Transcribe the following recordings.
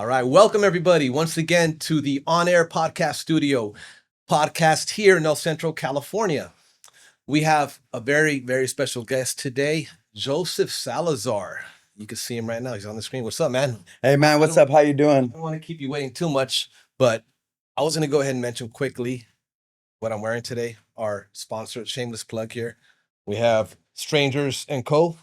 All right. Welcome, everybody, once again to the OnAir Podcast Studio podcast here in El Centro, California. We have a very, very special guest today, Joseph Salazar. You can see him right now. He's on the screen. What's up, man? Hey, man. What's up? How you doing? I don't want to keep you waiting too much, but I was going to go ahead and mention quickly what I'm wearing today. Our sponsor, shameless plug here. We have Strangers & Co.,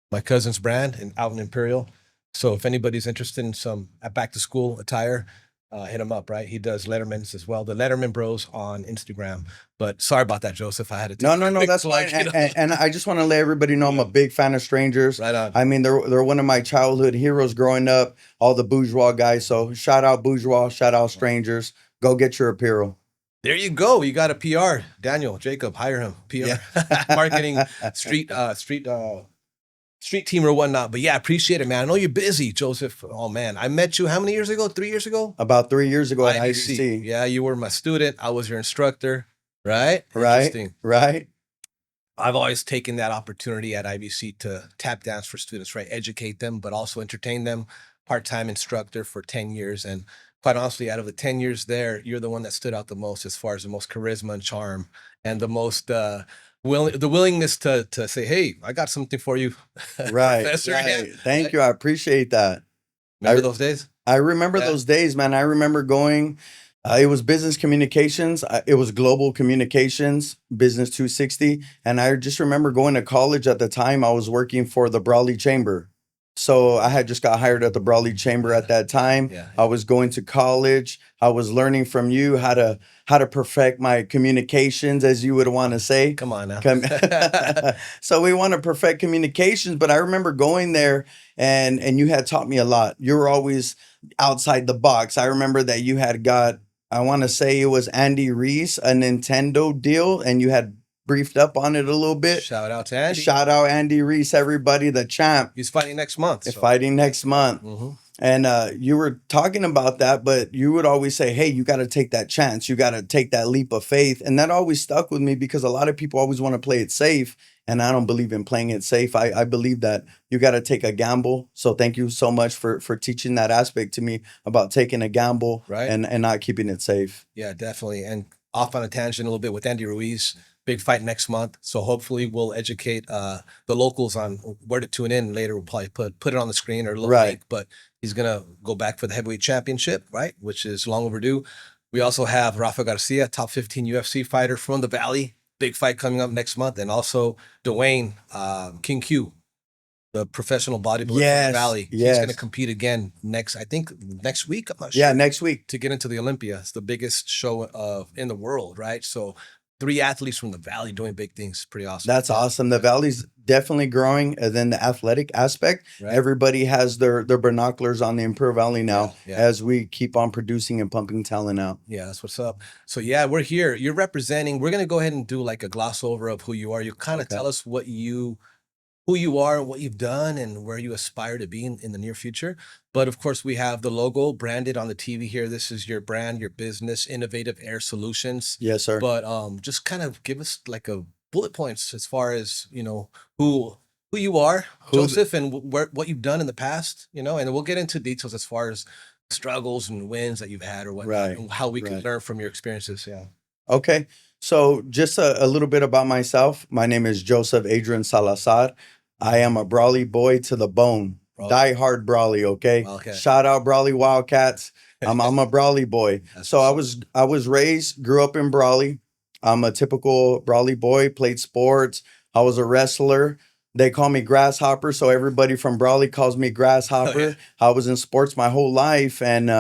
my cousin's brand, and out in Imperial. So if anybody's interested in some back to school attire, hit him up, right? He does Letterman's as well, the Letterman Bros on Instagram. But sorry about that, Joseph. I had to take No, that's fine. And I just want to let everybody know I'm a big fan of Strangers. Right on. I mean, they're one of my childhood heroes growing up, all the bourgeois guys. So shout out bourgeois, shout out Strangers. Go get your apparel. There you go. You got a PR. Daniel, Jacob, hire him. PR, Yeah. marketing, street team or whatnot. But yeah, appreciate it, man. I know you're busy, Joseph. Oh man, I met you how many years ago? 3 years ago? About 3 years ago at IBC. IBC. Yeah, you were my student. I was your instructor, right? Right. Interesting. Right. I've always taken that opportunity at IBC to tap dance for students, right? Educate them, but also entertain them. Part-time instructor for 10 years. And quite honestly, out of the 10 years there, you're the one that stood out the most as far as the most charisma and charm and the most the willingness to say, hey, I got something for you. Right. Professor. Right. Yeah. Thank you. I appreciate that. Remember those days? I remember those days, man. I remember going, it was business communications. It was global communications, business 260. And I just remember going to college at the time. I was working for the Brawley Chamber. So I had just got hired at the Brawley Chamber at that time. Yeah. I was going to college. I was learning from you how to perfect my communications, as you would want to say. Come on now. So we want to perfect communications, but I remember going there and you had taught me a lot. You were always outside the box. I remember that you had got, I want to say it was Andy Reese, a Nintendo deal, and you had briefed up on it a little bit. Shout out to Andy. Shout out Andy Reese, everybody, the champ. He's fighting next month. So. Fighting next month. Mm-hmm. And you were talking about that, but you would always say, hey, you got to take that chance. You got to take that leap of faith. And that always stuck with me because a lot of people always want to play it safe. And I don't believe in playing it safe. I believe that you got to take a gamble. So thank you so much for teaching that aspect to me about taking a gamble, right, and not keeping it safe. Yeah, definitely. And off on a tangent a little bit with Andy Ruiz. Big fight next month. So hopefully we'll educate the locals on where to tune in later. We'll probably put it on the screen or a little link, but he's going to go back for the heavyweight championship, right? Which is long overdue. We also have Rafa Garcia, top 15 UFC fighter from the Valley. Big fight coming up next month. And also Dwayne, King Q, the professional bodybuilder from the Valley. He's going to compete again next week. I'm not sure. Yeah, next week. To get into the Olympia. It's the biggest show in the world, right? So 3 athletes from the Valley doing big things. Pretty awesome. That's awesome. The Valley's definitely growing. And then the athletic aspect, right. Everybody has their binoculars on the Imperial Valley now as we keep on producing and pumping talent out. Yeah, that's what's up. So yeah, we're here. You're representing. We're going to go ahead and do like a gloss over of who you are. You kind of tell us who you are, what you've done, and where you aspire to be in the near future. But of course, we have the logo branded on the TV here. This is your brand, your business, Innovative Air Solutions. Yes, sir. But just kind of give us like a bullet points as far as, who you are, Joseph, and what you've done in the past, and we'll get into details as far as struggles and wins that you've had or what, and how we can learn from your experiences. Yeah. Okay. So just a little bit about myself. My name is Joseph Adrian Salazar. I am a Brawley boy to the bone. Die hard Brawley, okay? Shout out Brawley Wildcats. I'm a Brawley boy. So I was grew up in Brawley. I'm a typical Brawley boy, played sports. I was a wrestler. They call me Grasshopper, so everybody from Brawley calls me Grasshopper. I was in sports my whole life, and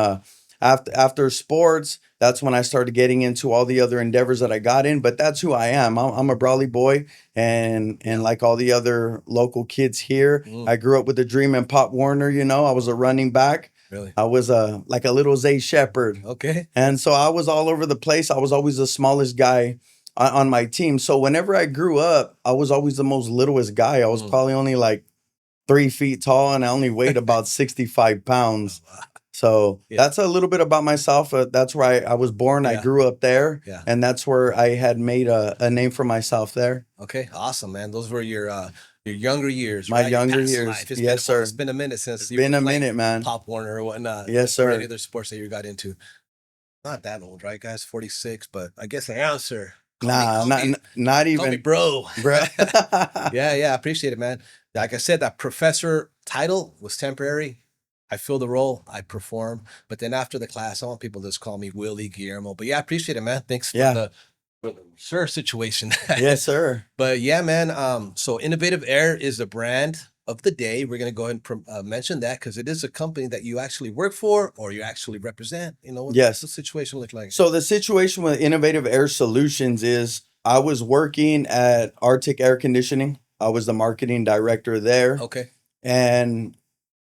after sports, that's when I started getting into all the other endeavors that I got in. But that's who I am. I'm a Brawley boy, and like all the other local kids here, I grew up with a dream in Pop Warner. I was a running back. Really? I was like a little Zay Shepherd. Okay. And so I was all over the place. I was always the smallest guy on my team. So whenever I grew up, I was always the most littlest guy. I was probably only like 3 feet tall, and I only weighed about 65 pounds. So that's a little bit about myself. That's where I was born. I grew up there, and that's where I had made a name for myself there. Okay, awesome, man. Those were your Your younger years, My right? younger Past years. life. Yes, sir. It's been a minute since It's you been were a playing minute, man. Pop Warner or whatnot. Yes, Or sir. any other sports that you got into. Not that old, right, guys? 46, but I guess an answer. Not even. Call me bro. Bro. Yeah, I appreciate it, man. Like I said, that professor title was temporary. I fill the role, I perform, but then after the class, I want people to just call me Willie Guillermo. But yeah, I appreciate it, man. Thanks for the sir situation. Yes, sir. But yeah, man. So Innovative Air is the brand of the day. We're gonna go ahead and mention that because it is a company that you actually work for or you actually represent. You know, what's the situation look like? So the situation with Innovative Air Solutions is I was working at Arctic Air Conditioning. I was the marketing director there. Okay. And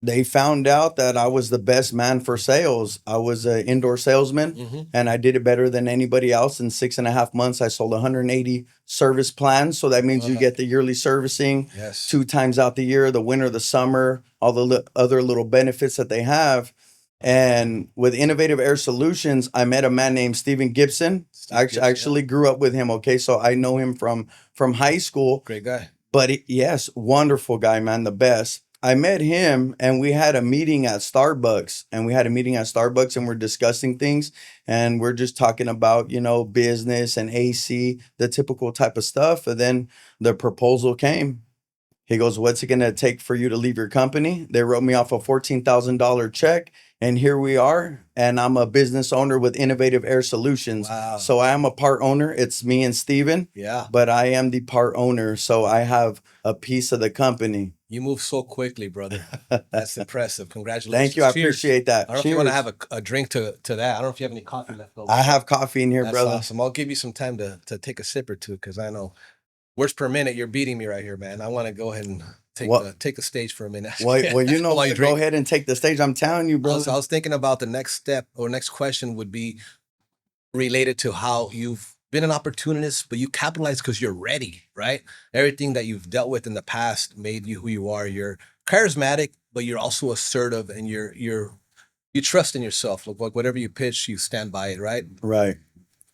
they found out that I was the best man for sales. I was an indoor salesman and I did it better than anybody else. In 6.5 months, I sold 180 service plans. So that means you get the yearly servicing 2 times out the year, the winter, the summer, all the other little benefits that they have. And with Innovative Air Solutions, I met a man named Steven Gibson. I actually grew up with him. Okay. So I know him from high school. Great guy. But yes, wonderful guy, man, the best. I met him and we had a meeting at Starbucks and we're discussing things and we're just talking about, business and AC, the typical type of stuff. And then the proposal came. He goes, "What's it going to take for you to leave your company?" They wrote me off a $14,000 check. And here we are. And I'm a business owner with Innovative Air Solutions. Wow. So I am a part owner. It's me and Steven. Yeah. But I am the part owner. So I have a piece of the company. You move so quickly, brother. That's impressive. Congratulations. Thank you. I appreciate that. I don't know if you want to have a drink to that. I don't know if you have any coffee left over. I have coffee in here, That's brother. Awesome. I'll give you some time to take a sip or two because I know words per minute, you're beating me right here, man. I want to go ahead and take the stage for a minute. Well, go ahead and take the stage. I'm telling you, brother. I was thinking about the next step or next question would be related to how you've been an opportunist, but you capitalize because you're ready, right? Everything that you've dealt with in the past made you who you are. You're charismatic, but you're also assertive and you trust in yourself. Like whatever you pitch, you stand by it, right? Right.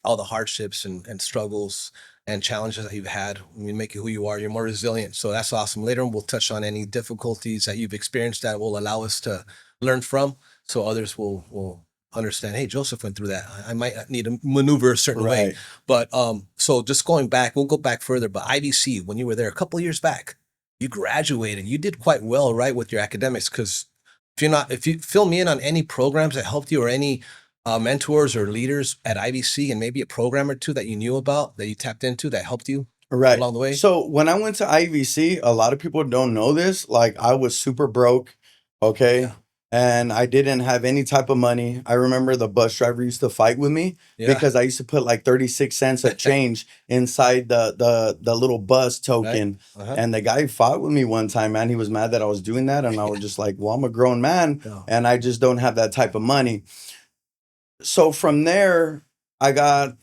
All the hardships and struggles and challenges that you've had, when you make you who you are, you're more resilient. So that's awesome. Later on, we'll touch on any difficulties that you've experienced that will allow us to learn from, so others will understand, hey, Joseph went through that. I might need to maneuver a certain way. But so just going back, we'll go back further. But IVC, when you were there a couple of years back, you graduated. You did quite well, right, with your academics. Because if you fill me in on any programs that helped you or any mentors or leaders at IVC and maybe a program or two that you knew about that you tapped into that helped you along the way? So when I went to IVC, a lot of people don't know this. Like I was super broke. Okay. Yeah. And I didn't have any type of money. I remember the bus driver used to fight with me because I used to put like 36 cents of change inside the little bus token. And the guy fought with me one time, man. He was mad that I was doing that. And I was just like, well, I'm a grown man and I just don't have that type of money. So from there, I got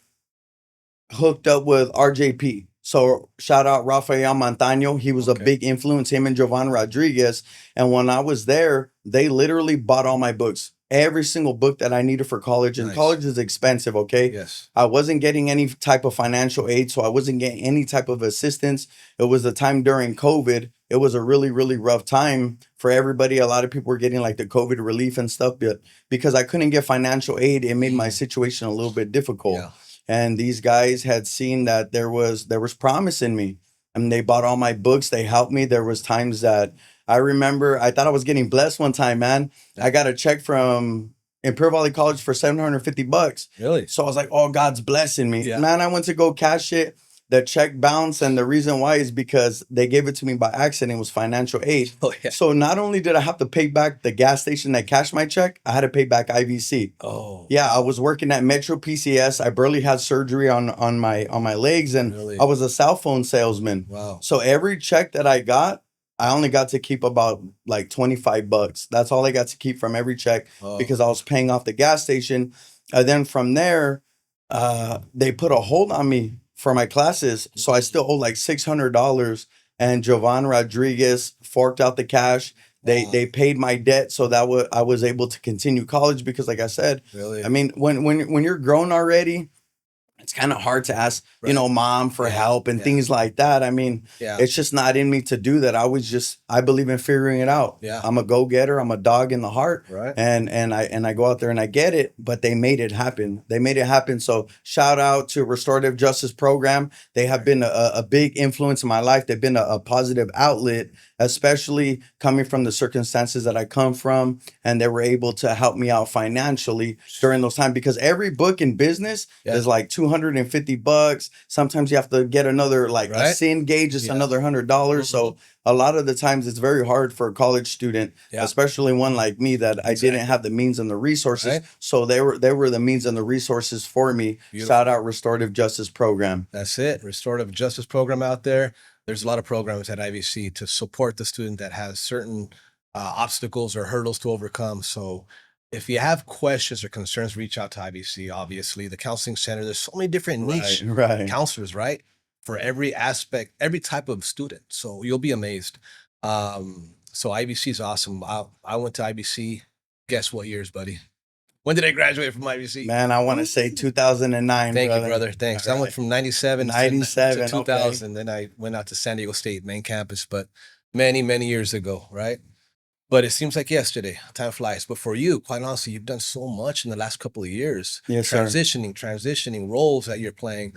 hooked up with RJP. So shout out Rafael Montaño. He was a big influence, him and Jovan Rodriguez. And when I was there, they literally bought all my books, every single book that I needed for college. And college is expensive, okay? Yes. I wasn't getting any type of financial aid, so I wasn't getting any type of assistance. It was the time during COVID. It was a really, really rough time for everybody. A lot of people were getting like the COVID relief and stuff, but because I couldn't get financial aid, it made my situation a little bit difficult. Yeah. And these guys had seen that there was promise in me. And they bought all my books. They helped me. There was times that I remember I thought I was getting blessed one time, man. I got a check from Imperial Valley College for $750. Really? So I was like, oh, God's blessing me. Yeah. Man, I went to go cash it. The check bounced, and the reason why is because they gave it to me by accident. It was financial aid. Oh, yeah. So not only did I have to pay back the gas station that cashed my check, I had to pay back IVC. Oh, yeah. I was working at Metro PCS. I barely had surgery on my legs, and I was a cell phone salesman. Wow. So every check that I got, I only got to keep about like $25. That's all I got to keep from every check because I was paying off the gas station. And then from there, they put a hold on me for my classes. So I still owe like $600, and Jovan Rodriguez forked out the cash. They paid my debt so that I was able to continue college because, like I said, I mean, when you're grown already it's kind of hard to ask, mom for help and Yeah. things like that. I mean, Yeah. it's just not in me to do that. I believe in figuring it out. Yeah. I'm a go-getter. I'm a dog in the heart. Right. And I go out there and I get it, but they made it happen. They made it happen. So shout out to Restorative Justice Program. They have been a big influence in my life. They've been a positive outlet, especially coming from the circumstances that I come from. And they were able to help me out financially during those times, because every book in business is like $250. Sometimes you have to get another, like a sin gauge, it's another $100. So a lot of the times it's very hard for a college student, especially one like me that I didn't have the means and the resources. So they were the means and the resources for me. Beautiful. Shout out Restorative Justice Program. That's it. Restorative Justice Program out there. There's a lot of programs at IVC to support the student that has certain obstacles or hurdles to overcome. So if you have questions or concerns, reach out to IVC. Obviously, the counseling center, there's so many different niche counselors, right? For every aspect, every type of student. So you'll be amazed. So IVC is awesome. I went to IVC. Guess what years, buddy? When did I graduate from IVC? Man, I want to say 2009. Thank you, brother. Thanks. I went from 97 to 2000. Okay. Then I went out to San Diego State main campus, but many, many years ago, right? But it seems like yesterday. Time flies. But for you, quite honestly, you've done so much in the last couple of years. Yes, transitioning roles that you're playing.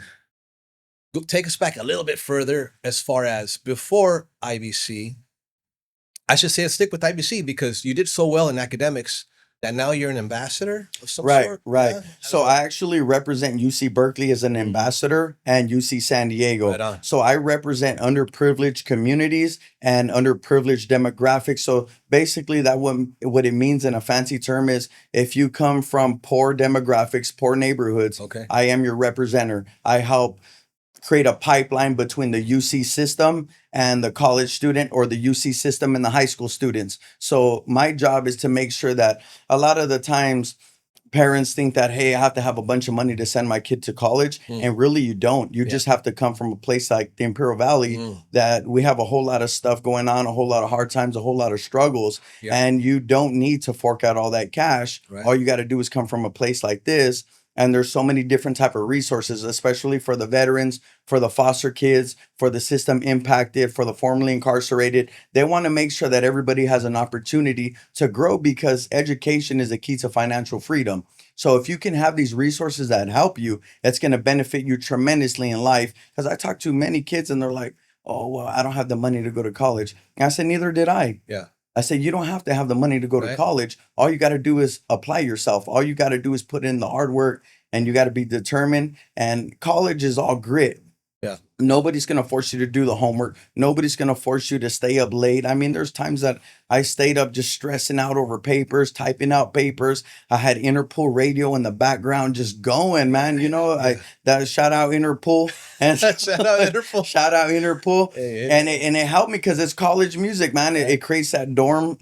Take us back a little bit further as far as before IVC. I should say stick with IVC because you did so well in academics that now you're an ambassador of some sort. Right. Yeah? So I actually represent UC Berkley as an ambassador and UC San Diego. Right on. So I represent underprivileged communities and underprivileged demographics. So basically what it means in a fancy term is if you come from poor demographics, poor neighborhoods, I am your representative. I help create a pipeline between the UC system and the college student, or the UC system and the high school students. So my job is to make sure that a lot of the times parents think that, hey, I have to have a bunch of money to send my kid to college. And really you don't. You just have to come from a place like the Imperial Valley that we have a whole lot of stuff going on, a whole lot of hard times, a whole lot of struggles. And you don't need to fork out all that cash. All you got to do is come from a place like this. And there's so many different type of resources, especially for the veterans, for the foster kids, for the system impacted, for the formerly incarcerated. They want to make sure that everybody has an opportunity to grow, because education is the key to financial freedom. So if you can have these resources that help you, it's going to benefit you tremendously in life. Because I talk to many kids and they're like, oh, well, I don't have the money to go to college. And I said, neither did I. I said, you don't have to have the money to go to college. All you got to do is apply yourself. All you got to do is put in the hard work, and you got to be determined. And college is all grit. Nobody's going to force you to do the homework. Nobody's going to force you to stay up late. I mean, there's times that I stayed up just stressing out over papers, typing out papers. I had Interpol radio in the background just going, man. You know, shout out Interpol. And shout out Interpol. Shout out Interpol. Hey. And it helped me because it's college music, man. It creates that dorm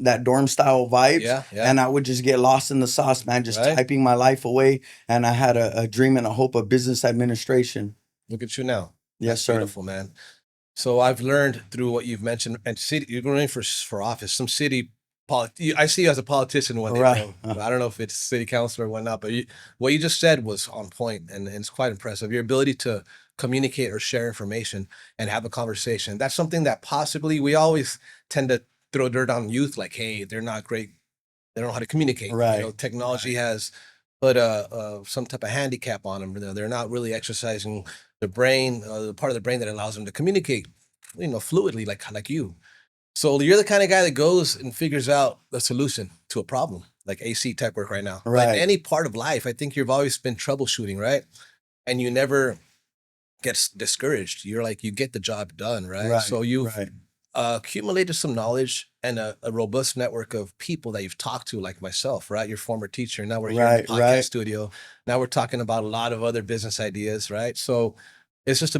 style vibes. And I would just get lost in the sauce, man, just typing my life away. And I had a dream and a hope of business administration. Look at you now. Yes, sir. Beautiful, man. So I've learned through what you've mentioned, and you're running for office, some city. I see you as a politician one day. I don't know if it's city councilor or whatnot, but what you just said was on point, and it's quite impressive. Your ability to communicate or share information and have a conversation. That's something that possibly we always tend to throw dirt on youth, like, hey, they're not great. They don't know how to communicate. You know, technology has put some type of handicap on them. They're not really exercising the brain, the part of the brain that allows them to communicate, fluidly, like you. So you're the kind of guy that goes and figures out the solution to a problem, like AC tech work right now. But in any part of life, I think you've always been troubleshooting, right? And you never get discouraged. You're like, you get the job done, right? So you've accumulated some knowledge and a robust network of people that you've talked to, like myself, right? Your former teacher. Now we're here in the podcast studio. Now we're talking about a lot of other business ideas, right? So it's just a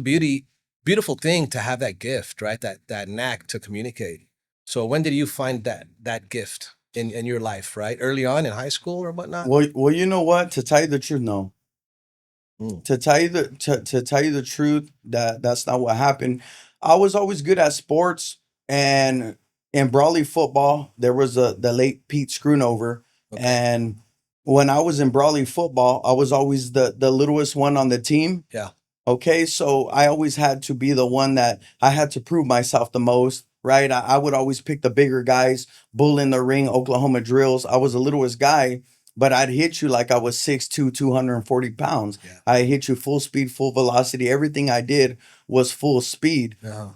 beautiful thing to have that gift, right? That knack to communicate. So when did you find that gift in your life, right? Early on in high school or whatnot? Well, you know what? To tell you the truth, no. To tell you the truth, that's not what happened. I was always good at sports. And in Brawley football, there was the late Pete Schoonover, and when I was in Brawley football, I was always the littlest one on the team. Yeah. Okay, so I always had to be the one that I had to prove myself the most, right? I would always pick the bigger guys, bull in the ring, Oklahoma drills. I was the littlest guy, but I'd hit you like I was 6'2", 240 pounds. Yeah. I hit you full speed, full velocity. Everything I did was full speed. Yeah.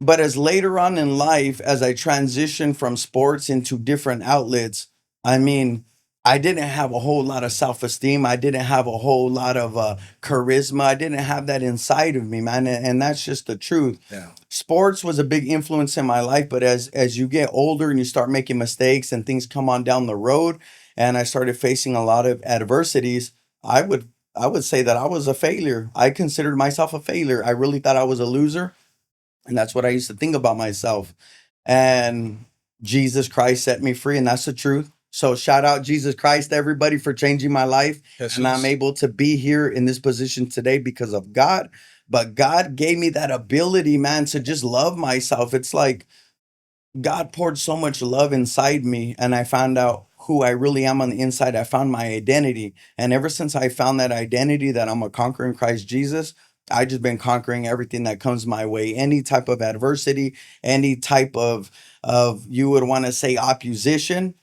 But as later on in life, as I transitioned from sports into different outlets, I mean, I didn't have a whole lot of self-esteem. I didn't have a whole lot of charisma. I didn't have that inside of me, man. And that's just the truth. Yeah. Sports was a big influence in my life, but as you get older and you start making mistakes and things come on down the road, and I started facing a lot of adversities, I would say that I was a failure. I considered myself a failure. I really thought I was a loser. And that's what I used to think about myself. And Jesus Christ set me free, and that's the truth. So shout out Jesus Christ, everybody, for changing my life. Jesus. And I'm able to be here in this position today because of God. But God gave me that ability, man, to just love myself. It's like God poured so much love inside me, and I found out who I really am on the inside. I found my identity. And ever since I found that identity that I'm a conqueror in Christ Jesus, I just been conquering everything that comes my way. Any type of adversity, any type of you would want to say opposition,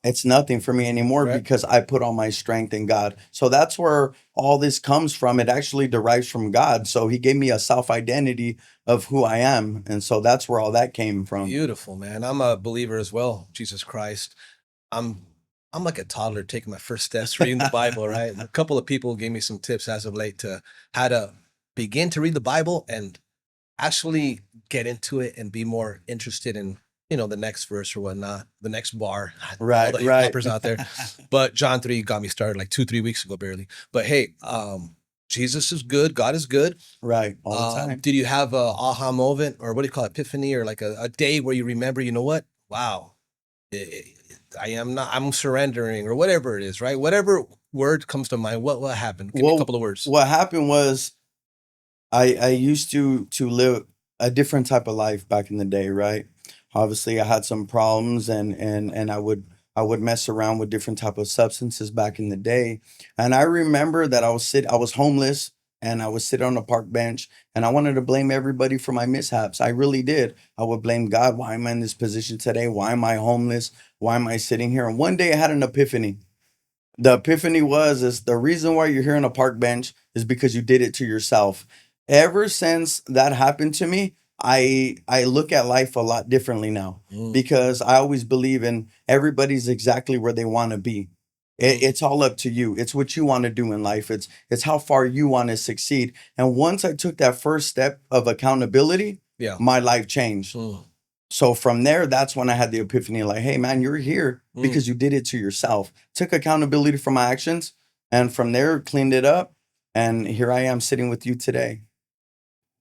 it's nothing for me anymore, Right. because I put all my strength in God. So that's where all this comes from. It actually derives from God. So he gave me a self-identity of who I am. And so that's where all that came from. Beautiful, man. I'm a believer as well. Jesus Christ. I'm like a toddler taking my first steps reading the Bible, right? A couple of people gave me some tips as of late to how to begin to read the Bible and actually get into it and be more interested in, the next verse or whatnot, the next bar. Right, All the right. hip-hoppers out there. But John 3 got me started like 2-3 weeks ago, barely. But hey, Jesus is good. God is good. Right. All the time. Did you have a aha moment, or what do you call it, epiphany, or like a day where you remember, you know what? Wow, I'm surrendering, or whatever it is, right? Whatever word comes to mind, what happened? Give me a couple of words. What happened was I used to live a different type of life back in the day, right? Obviously, I had some problems, and I would mess around with different type of substances back in the day. And I remember that I was homeless, and I was sitting on a park bench, and I wanted to blame everybody for my mishaps. I really did. I would blame God. Why am I in this position today? Why am I homeless? Why am I sitting here? And one day I had an epiphany. The epiphany is the reason why you're here on a park bench is because you did it to yourself. Ever since that happened to me, I look at life a lot differently now, because I always believe in everybody's exactly where they want to be. It's all up to you. It's what you want to do in life. It's how far you want to succeed. And once I took that first step of accountability, Yeah. my life changed. So from there, that's when I had the epiphany, like, hey, man, you're here because you did it to yourself. Took accountability for my actions, and from there, cleaned it up. And here I am sitting with you today.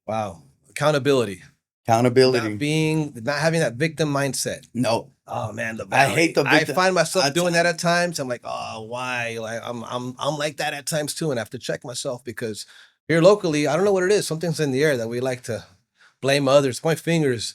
Wow. Accountability. Accountability. Not having that victim mindset. No. Oh man, I hate the I victim. find myself doing that at times. I'm like, oh, why? Like I'm like that at times too, and I have to check myself, because here locally, I don't know what it is. Something's in the air that we like to blame others, point fingers,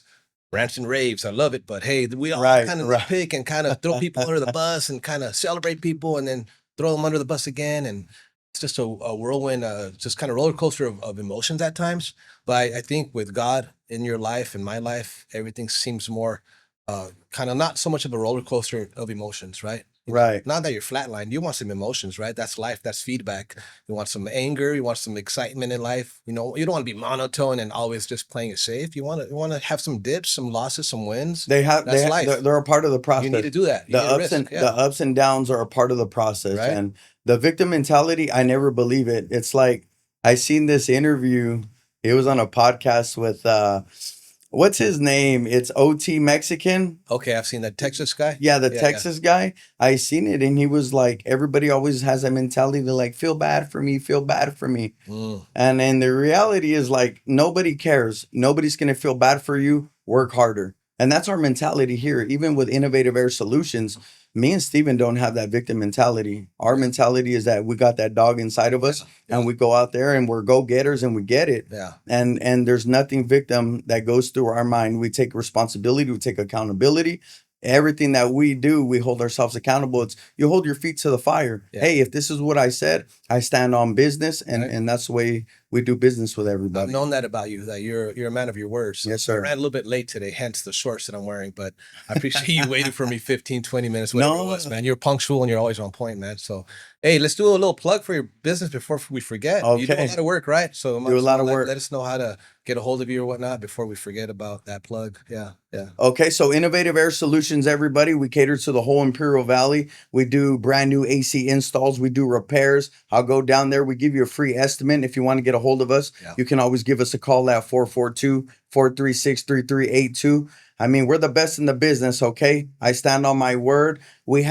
rants and raves. I love it, but hey, we all kind of pick and kind of throw people under the bus and kind of celebrate people and then throw them under the bus again, and it's just a whirlwind, just kind of roller coaster of emotions at times. But I think with God in your life and my life, everything seems more kind of not so much of a roller coaster of emotions, right? Right. Not that you're flatlined. You want some emotions, right? That's life. That's feedback. You want some anger. You want some excitement in life. You don't want to be monotone and always just playing it safe. You want to have some dips, some losses, some wins. That's life. They're a part of the process. You need to do that. The ups and downs are a part of the process. Right. And the victim mentality, I never believe it. It's like, I seen this interview. It was on a podcast with what's his name? It's OT Mexican. Okay, I've seen that Texas guy. Yeah, Texas guy. I seen it, and he was like, everybody always has that mentality to like, feel bad for me, feel bad for me. And then the reality is, like, nobody cares. Nobody's gonna feel bad for you. Work harder. And that's our mentality here. Even with Innovative Air Solutions, me and Steven don't have that victim mentality. Our mentality is that we got that dog inside of us, and we go out there and we're go-getters and we get it. Yeah. And there's nothing victim that goes through our mind. We take responsibility, we take accountability, everything that we do, we hold ourselves accountable. It's you hold your feet to the fire. Yeah. Hey, if this is what I said, I stand on business, and Right. and that's the way we do business with I've everybody. known that about you, that you're a man of your words. Yes, I sir. ran a little bit late today, hence the shorts that I'm wearing, but I appreciate you waiting for me 15, 20 minutes, whatever it No, was, man. You're punctual and you're always on point, man. So, hey, let's do a little plug for your business before we forget. You do a okay. lot of work, right? So Do a lot of work. let us know how to get a hold of you or whatnot before we forget about that plug. Yeah, yeah. Okay, so Innovative Air Solutions, everybody. We cater to the whole Imperial Valley. We do brand new AC installs. We do repairs. I'll go down there. We give you a free estimate. If you want to get a hold of us, Yeah. you can always give us a call at 442-436-3382. I mean, we're the best in the business, okay? I stand on my word. We're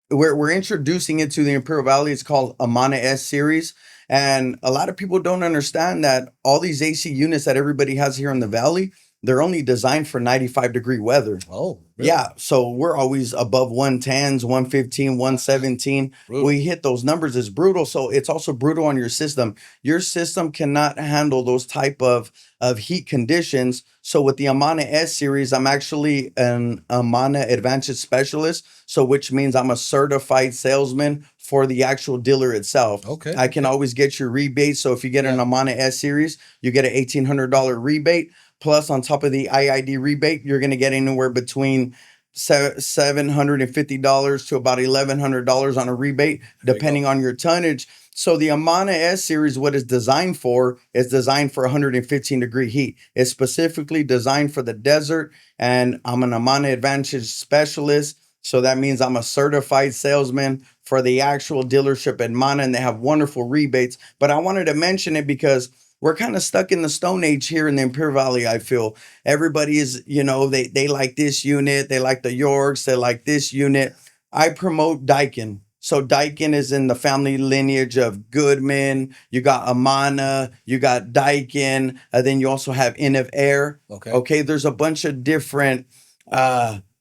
introducing it to the Imperial Valley. It's called Amana S series. And a lot of people don't understand that all these AC units that everybody has here in the valley, they're only designed for 95-degree weather. Oh, really? Yeah, so we're always above 110s, 115, 117. Brutal. We hit those numbers. It's brutal. So it's also brutal on your system. Your system cannot handle those type of heat conditions. So with the Amana S series, I'm actually an Amana Advantage Specialist. So which means I'm a certified salesman for the actual dealer itself. Okay. I can always get your rebate. So if you get an Amana S series, you get an $1,800 rebate. Plus, on top of the IID rebate, you're going to get anywhere between $750 to about $1,100 on a rebate, depending on your tonnage. So the Amana S series, what it's designed for, is designed for 115-degree heat. It's specifically designed for the desert, and I'm an Amana Advantage Specialist. So that means I'm a certified salesman for the actual dealership at Amana, and they have wonderful rebates. But I wanted to mention it because we're kind of stuck in the Stone Age here in the Imperial Valley. I feel everybody is, they like this unit, they like the Yorks, they like this unit. I promote Daikin. So Daikin is in the family lineage of Goodman. You got Amana, you got Daikin, and then you also have Innov Air. Okay, there's a bunch of different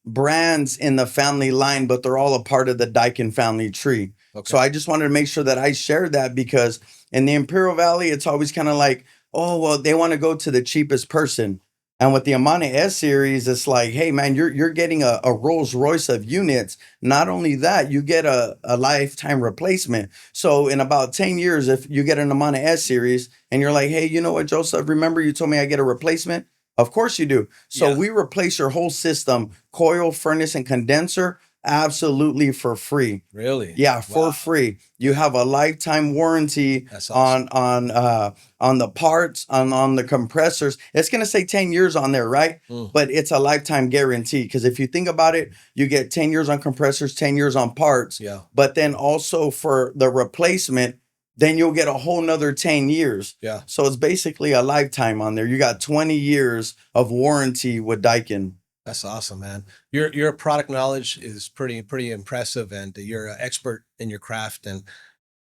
brands in the family line, but they're all a part of the Daikin family tree. So I just wanted to make sure that I shared that because in the Imperial Valley, it's always kind of like, oh, well, they want to go to the cheapest person. And with the Amana S series, it's like, hey, man, you're getting a Rolls Royce of units. Not only that, you get a lifetime replacement. So in about 10 years, if you get an Amana S series and you're like, hey, you know what, Joseph, remember you told me I get a replacement? Of course you do. So we replace your whole system, coil, furnace, and condenser, absolutely for free. Really? Yeah, for free. You have a lifetime warranty on the parts, on the compressors. It's gonna say 10 years on there, right? But it's a lifetime guarantee. Because if you think about it, you get 10 years on compressors, 10 years on parts. Yeah. But then also for the replacement, then you'll get a whole nother 10 years. Yeah. So it's basically a lifetime on there. You got 20 years of warranty with Daikin. That's awesome, man. Your product knowledge is pretty impressive, and you're an expert in your craft, and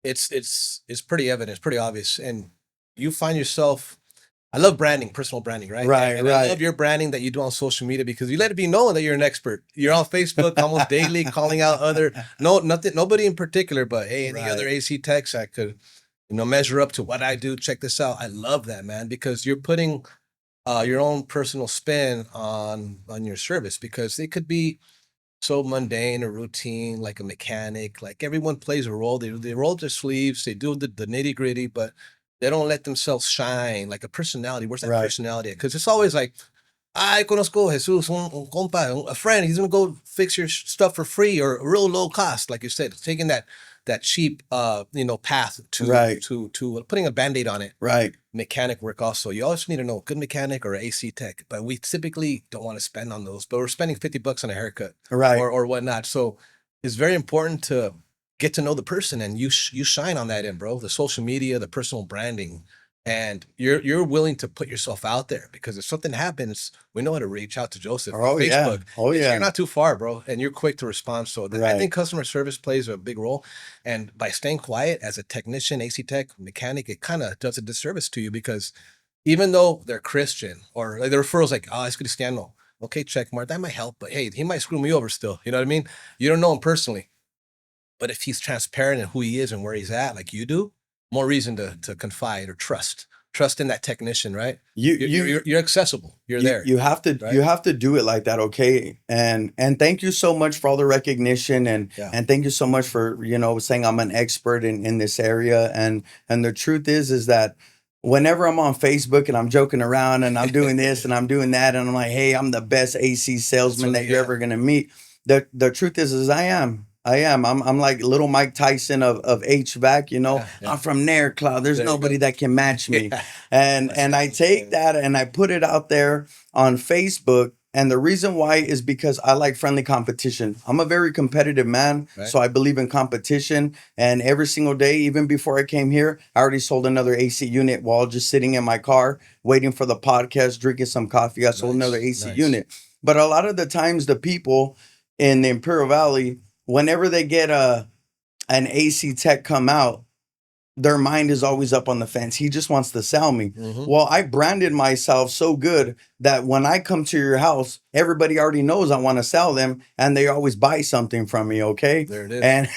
it's pretty evident, it's pretty obvious. And you find yourself, I love branding, personal branding, right? And I love your branding that you do on social media because you let it be known that you're an expert. You're on Facebook almost daily, calling out nobody in particular, but hey, any other AC techs I could, measure up to what I do. Check this out. I love that, man, because you're putting your own personal spin on your service, because they could be so mundane or routine, like a mechanic. Like everyone plays a role. They roll their sleeves. They do the nitty gritty, but they don't let themselves shine like a personality. Where's that personality? Because it's always like, I conozco Jesus, un compa, a friend. He's gonna go fix your stuff for free or real low cost, like you said, taking that cheap path to putting a Band-Aid on it. Right. Mechanic work also. You always need to know a good mechanic or AC tech, but we typically don't want to spend on those. But we're spending $50 on a haircut, or whatnot. So it's very important to get to know the person, and you shine on that end, bro. The social media, the personal branding, and you're willing to put yourself out there, because if something happens, we know how to reach out to Joseph on Facebook. You're not too far, bro, and you're quick to respond. So I think customer service plays a big role, and by staying quiet as a technician, AC tech, mechanic, it kind of does a disservice to you, because even though they're Christian, or like the referrals like, oh, es cristiano, okay, check mark, that might help, but hey, he might screw me over still. You know what I mean? You don't know him personally, but if he's transparent in who he is and where he's at, like you do, more reason to confide or trust trust in that technician, right? You You're accessible. You're there. You have to right? you have to do it like that, okay? And thank you so much for all the recognition, and thank you so much for saying I'm an expert in this area. And the truth is that whenever I'm on Facebook and I'm joking around and I'm doing this and I'm doing that and I'm like, hey, I'm the best AC salesman that you're ever gonna meet. The truth is I am. I'm like little Mike Tyson of HVAC, I'm from Nair Cloud. There's nobody that can match me. And I take that and I put it out there on Facebook. And the reason why is because I like friendly competition. I'm a very competitive man, so I believe in competition. And every single day, even before I came here, I already sold another AC unit while just sitting in my car, waiting for the podcast, drinking some coffee. I sold another AC unit. But a lot of the times, the people in the Imperial Valley, whenever they get an AC tech come out, their mind is always up on the fence. He just wants to sell me. Well, I branded myself so good that when I come to your house, everybody already knows I want to sell them, and they always buy something from me. Okay, there it is. And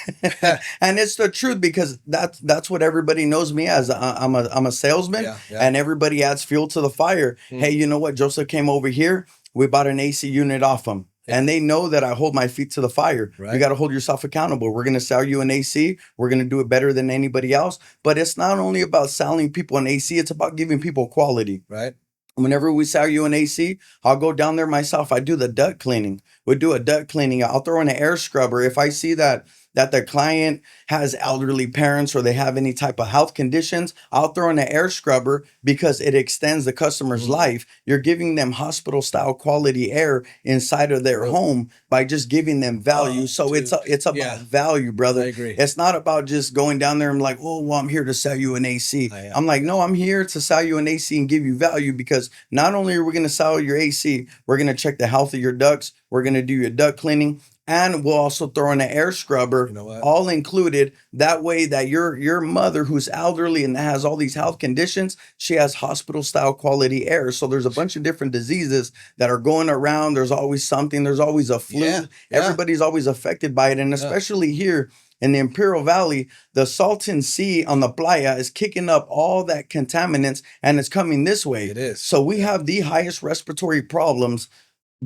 and it's the truth, because that's what everybody knows me as. I'm a salesman, and everybody adds fuel to the fire. Hey, you know what? Joseph came over here. We bought an AC unit off him. And they know that I hold my feet to the fire. You got to hold yourself accountable. We're going to sell you an AC. We're going to do it better than anybody else. But it's not only about selling people an AC. It's about giving people quality. Right. Whenever we sell you an AC, I'll go down there myself. I do the duct cleaning. We do a duct cleaning. I'll throw in an air scrubber. If I see that the client has elderly parents or they have any type of health conditions, I'll throw in an air scrubber because it extends the customer's life. You're giving them hospital style quality air inside of their home by just giving them value. So it's about value, brother. I agree. It's not about just going down there and like, oh, well, I'm here to sell you an AC. I'm like, no, I'm here to sell you an AC and give you value, because not only are we going to sell your AC, we're going to check the health of your ducts. We're going to do your duct cleaning. And we'll also throw in an air scrubber, all included. That way that your mother, who's elderly and has all these health conditions, she has hospital style quality air. So there's a bunch of different diseases that are going around. There's always something. There's always a flu. Everybody's always affected by it. And especially here in the Imperial Valley, the Salton Sea on the playa is kicking up all that contaminants, and it's coming this way. It is. So we have the highest respiratory problems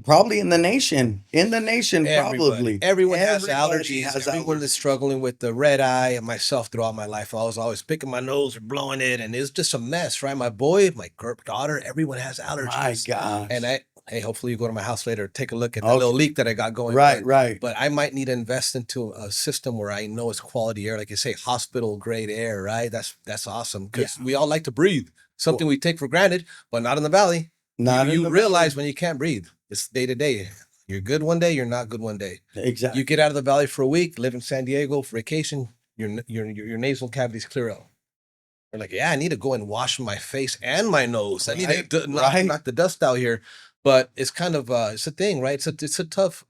probably in the nation. Probably. Everyone has allergies. Everyone is struggling with the red eye, and myself throughout my life. I was always picking my nose or blowing it, and it's just a mess, right? My boy, my daughter, everyone has allergies. My gosh. And hey, hopefully you go to my house later, take a look at that little leak that I got going. Right. But I might need to invest into a system where I know it's quality air, like you say, hospital grade air, right? That's awesome, because we all like to breathe. Something we take for granted, but not in the valley. You realize when you can't breathe. It's day to day. You're good one day, you're not good one day. Exactly. You get out of the valley for a week, live in San Diego for vacation, your nasal cavities clear out. You're like, I need to go and wash my face and my nose. I need to knock the dust out here. But it's kind of it's a thing, right? It's a tough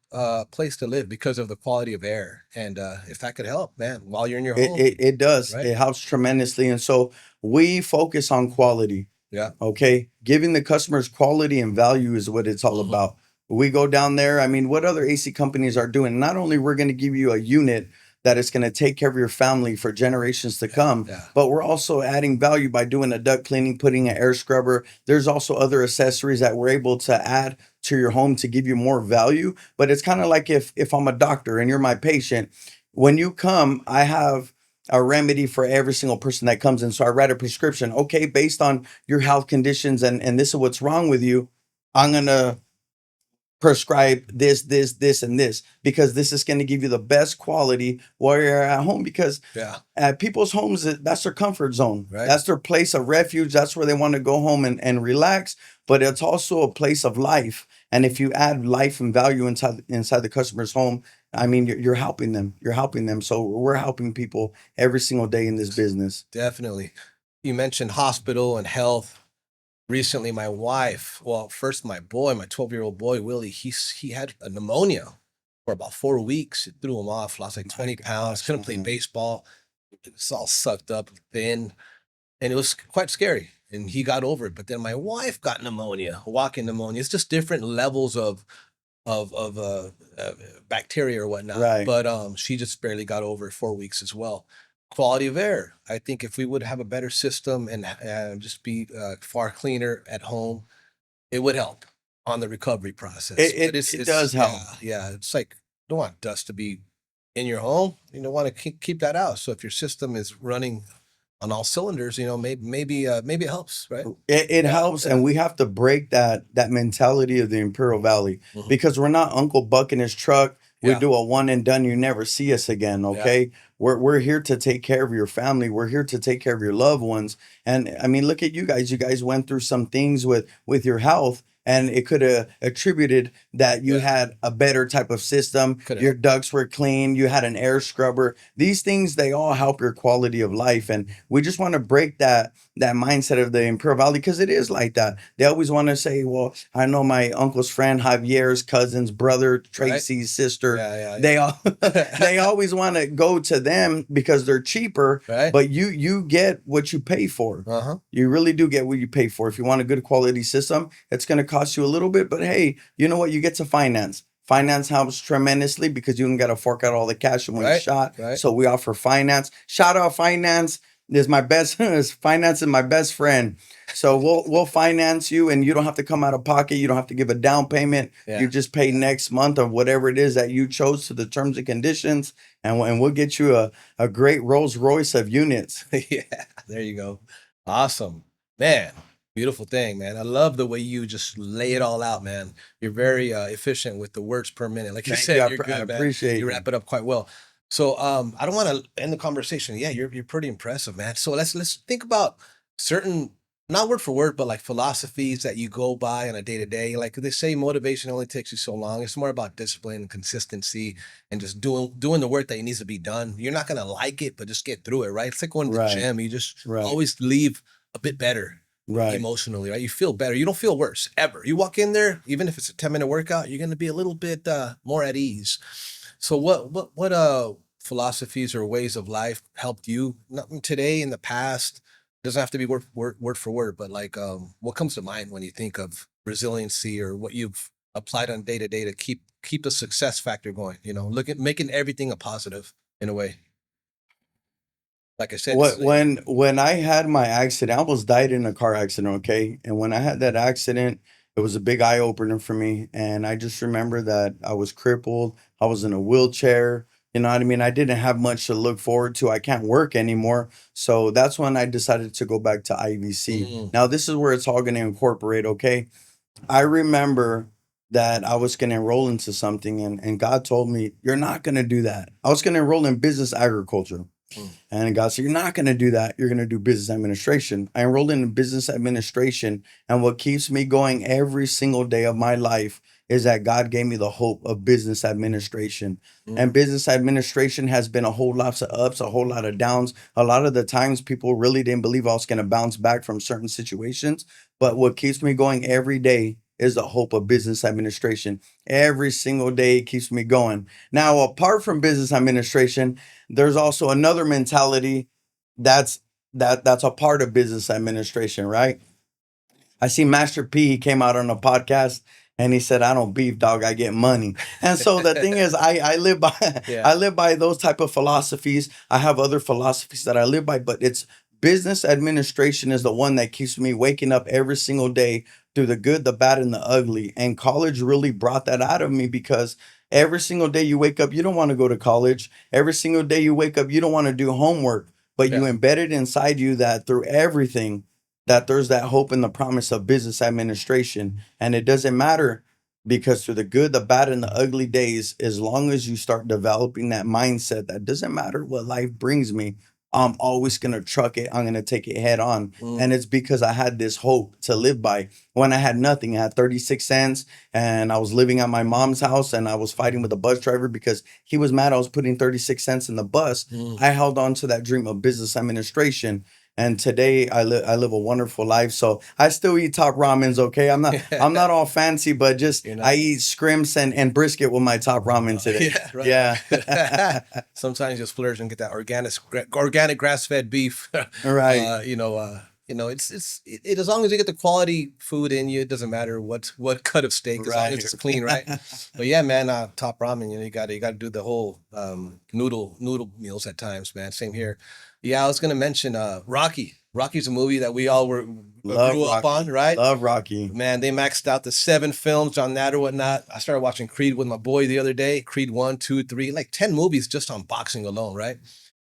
place to live because of the quality of air. And if that could help, man, while you're in your home, it does. Right? It helps tremendously. And so we focus on quality. Yeah. Okay. Giving the customers quality and value is what it's all about. We go down there. I mean, what other AC companies are doing? Not only we're going to give you a unit that is going to take care of your family for generations to come, but we're also adding value by doing a duct cleaning, putting an air scrubber. There's also other accessories that we're able to add to your home to give you more value. But it's kind of like if I'm a doctor and you're my patient, when you come, I have a remedy for every single person that comes in. So I write a prescription. Okay, based on your health conditions and this is what's wrong with you, I'm going to prescribe this, and this, because this is going to give you the best quality while you're at home. Because at people's homes, that's their comfort zone. Right. That's their place of refuge. That's where they want to go home and relax. But it's also a place of life. And if you add life and value inside the customer's home, I mean, you're helping them. You're helping them. So we're helping people every single day in this business. Definitely. You mentioned hospital and health. Recently, my wife, first my boy, my 12-year-old boy, Willie, he had a pneumonia for about 4 weeks. It threw him off, lost like 20 pounds, couldn't play baseball. It's all sucked up, thin, and it was quite scary. And he got over it. But then my wife got pneumonia, walking pneumonia. It's just different levels of bacteria or whatnot. Right. But she just barely got over it, 4 weeks as well. quality of air. I think if we would have a better system and just be far cleaner at home, it would help on the recovery process. It does help. Yeah. It's like, you don't want dust to be in your home. You don't want to keep that out. So if your system is running on all cylinders, maybe it helps, right? It helps, and we have to break that mentality of the Imperial Valley, because we're not Uncle Buck in his truck. We do a one and done. You never see us again. Okay, we're here to take care of your family. We're here to take care of your loved ones. And I mean, look at you guys. You guys went through some things with your health. And it could have attributed that you had a better type of system. Your ducts were clean. You had an air scrubber. These things, they all help your quality of life. And we just want to break that mindset of the Imperial Valley, because it is like that. They always want to say, well, I know my uncle's friend, Javier's cousin's brother, Tracy's sister. They all they always want to go to them because they're cheaper. But you get what you pay for. You really do get what you pay for. If you want a good quality system, it's going to cost you a little bit, but hey, you know what? You get to finance. Finance helps tremendously because you don't got to fork out all the cash in one shot. So we offer finance. Shout out finance. Is my best finance is my best friend. So we'll finance you, and you don't have to come out of pocket. You don't have to give a down payment. You just pay next month of whatever it is that you chose to the terms and conditions, and we'll get you a great Rolls Royce of units. There you go. Awesome, man. Beautiful thing, man. I love the way you just lay it all out, man. You're very efficient with the words per minute. Like you said, you're good, man. I appreciate you. Wrap it up quite well. So I don't want to end the conversation. Yeah, you're pretty impressive, man. So let's think about certain, not word for word, but like philosophies that you go by on a day to day. Like they say, motivation only takes you so long. It's more about discipline and consistency and just doing the work that needs to be done. You're not gonna like it, but just get through it, right? It's like going to the gym. You just always leave a bit better. Emotionally, right? You feel better. You don't feel worse ever. You walk in there, even if it's a 10-minute workout, you're going to be a little bit more at ease. So what philosophies or ways of life helped you not today, in the past? It doesn't have to be word for word, but like what comes to mind when you think of resiliency, or what you've applied on day to day to keep the success factor going, look at making everything a positive in a way. Like I said, when I had my accident, I almost died in a car accident. Okay. And when I had that accident, it was a big eye opener for me. And I just remember that I was crippled. I was in a wheelchair. You know what I mean? I didn't have much to look forward to. I can't work anymore. So that's when I decided to go back to IVC. Now, this is where it's all going to incorporate. Okay. I remember that I was going to enroll into something, and God told me, you're not going to do that. I was going to enroll in business agriculture. And God said, you're not going to do that. You're going to do business administration. I enrolled in business administration. And what keeps me going every single day of my life is that God gave me the hope of business administration. And business administration has been a whole lot of ups, a whole lot of downs. A lot of the times people really didn't believe I was going to bounce back from certain situations. But what keeps me going every day is the hope of business administration. Every single day it keeps me going. Now, apart from business administration, there's also another mentality that's a part of business administration, right? I see Master P, he came out on a podcast and he said, I don't beef, dog, I get money. And so the thing is, I live by I live by those type of philosophies. I have other philosophies that I live by, but it's business administration is the one that keeps me waking up every single day through the good, the bad, and the ugly. And college really brought that out of me, because every single day you wake up, you don't want to go to college. Every single day you wake up, you don't want to do homework, but you embedded inside you that through everything, that there's that hope and the promise of business administration. And it doesn't matter, because through the good, the bad, and the ugly days, as long as you start developing that mindset, that doesn't matter what life brings me, I'm always going to truck it. I'm going to take it head on. And it's because I had this hope to live by. When I had nothing, I had 36 cents and I was living at my mom's house, and I was fighting with the bus driver because he was mad I was putting 36 cents in the bus. I held on to that dream of business administration. And today I live a wonderful life. So I still eat top ramens. Okay. I'm not all fancy, but just I eat scrimps and brisket with my top ramen today. Yeah. Sometimes you splurge and get that organic grass-fed beef. Right. as long as you get the quality food in you, it doesn't matter what cut of steak, as long as it's clean, right? But yeah, man, top ramen, you got to do the whole noodle meals at times, man. Same here. Yeah, I was gonna mention Rocky. Rocky's a movie that we all grew up on, right? Love Rocky. Man, they maxed out the 7 films on that or whatnot. I started watching Creed with my boy the other day. Creed 1, 2, 3, like 10 movies just on boxing alone, right?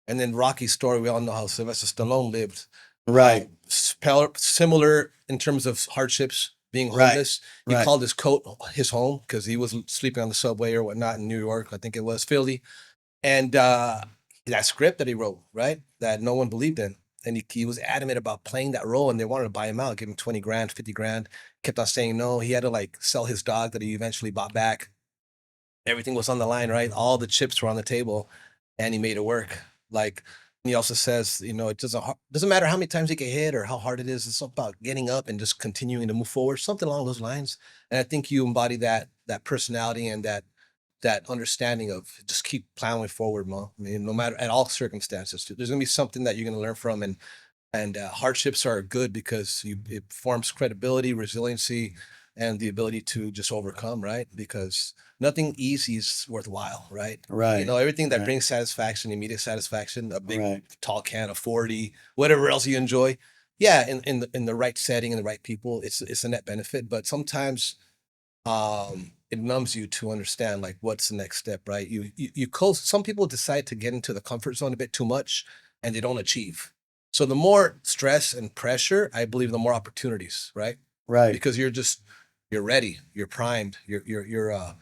And then Rocky's story, we all know how Sylvester Stallone lived. Right. Similar in terms of hardships, being homeless. He called his coat his home because he was sleeping on the subway or whatnot in New York. I think it was Philly. And that script that he wrote, right? That no one believed in. And he was adamant about playing that role, and they wanted to buy him out, give him 20 grand, 50 grand. Kept on saying no. He had to like sell his dog that he eventually bought back. Everything was on the line, right? All the chips were on the table, and he made it work. Like, he also says, it doesn't matter how many times you get hit or how hard it is. It's about getting up and just continuing to move forward, something along those lines. And I think you embody that personality and that understanding of just keep plowing forward, Mo. I mean, no matter at all circumstances, there's gonna be something that you're gonna learn from, and hardships are good because it forms credibility, resiliency, and the ability to just overcome, right? Because nothing easy is worthwhile, right? Right. Everything that brings satisfaction, immediate satisfaction, a big tall can of 40, whatever else you enjoy. Yeah, in the right setting and the right people, it's a net benefit. But sometimes it numbs you to understand like what's the next step, right? Some people decide to get into the comfort zone a bit too much and they don't achieve. So the more stress and pressure, I believe the more opportunities, right? Right. Because you're ready, you're primed, you're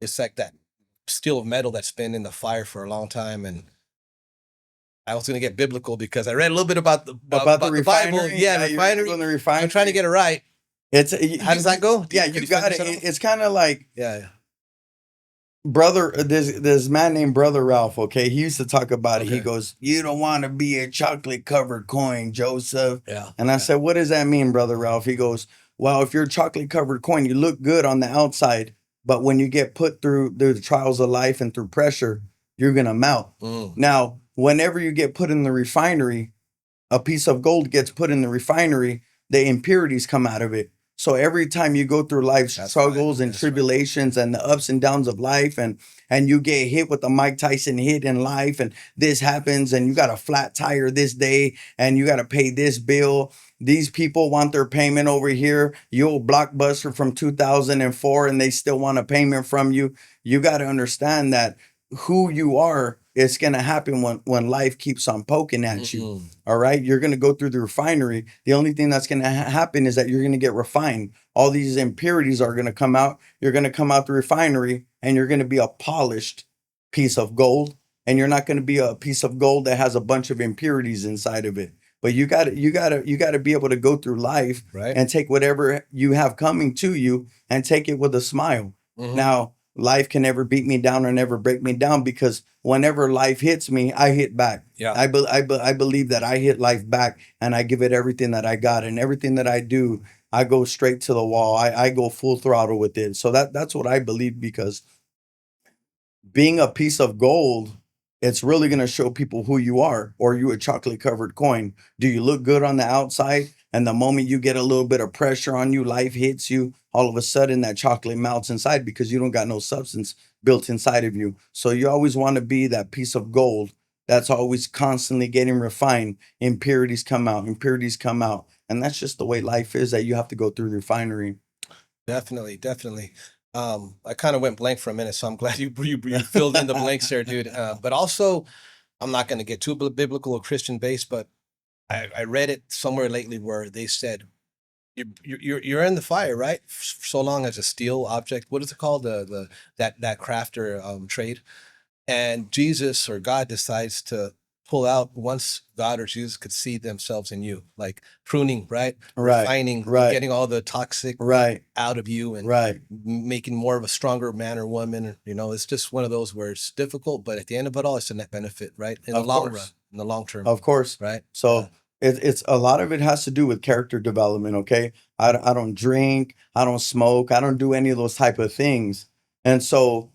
it's like that steel of metal that's been in the fire for a long time. And I was going to get biblical because I read a little bit about the refinery. Bible. Yeah, the refinery. I'm trying to get it right. How does that go? Yeah, you got it. It's kind of like brother. There's man named Brother Ralph. Okay, he used to talk about it. He goes, "You don't want to be a chocolate covered coin, Joseph." Yeah. And I said, "What does that mean, Brother Ralph?" He goes, "Well, if you're a chocolate covered coin, you look good on the outside, but when you get put through the trials of life and through pressure, you're gonna melt." Now, whenever you get put in the refinery, a piece of gold gets put in the refinery, the impurities come out of it. So every time you go through life's struggles and tribulations and the ups and downs of life, and you get hit with a Mike Tyson hit in life, and this happens, and you got a flat tire this day, and you got to pay this bill. These people want their payment over here. You old Blockbuster from 2004, and they still want a payment from you. You got to understand that who you are, it's going to happen when life keeps on poking at you. All right. You're going to go through the refinery. The only thing that's going to happen is that you're going to get refined. All these impurities are going to come out. You're going to come out the refinery and you're going to be a polished piece of gold. And you're not going to be a piece of gold that has a bunch of impurities inside of it. But you got to be able to go through life and take whatever you have coming to you and take it with a smile. Now, life can never beat me down or never break me down, because whenever life hits me, I hit back. Yeah. I believe that I hit life back, and I give it everything that I got, and everything that I do, I go straight to the wall. I go full throttle with it. So that's what I believe, because being a piece of gold, it's really going to show people who you are. Or you a chocolate covered coin. Do you look good on the outside? And the moment you get a little bit of pressure on you, life hits you, all of a sudden that chocolate melts inside because you don't got no substance built inside of you. So you always want to be that piece of gold that's always constantly getting refined. Impurities come out. And that's just the way life is, that you have to go through the refinery. Definitely. I kind of went blank for a minute, so I'm glad you filled in the blanks there, dude. But also, I'm not going to get too biblical or Christian based, but I read it somewhere lately where they said you're in the fire, right? So long as a steel object. What is it called? That crafter trade. And Jesus or God decides to pull out once God or Jesus could see themselves in you, like pruning, right? Refining, getting all the toxic out of you and making more of a stronger man or woman. It's just one of those where it's difficult, but at the end of it all, it's a net benefit, right? In the long run, in the long term. Of course. Right. So it's a lot of it has to do with character development. Okay. I don't drink, I don't smoke, I don't do any of those type of things. And so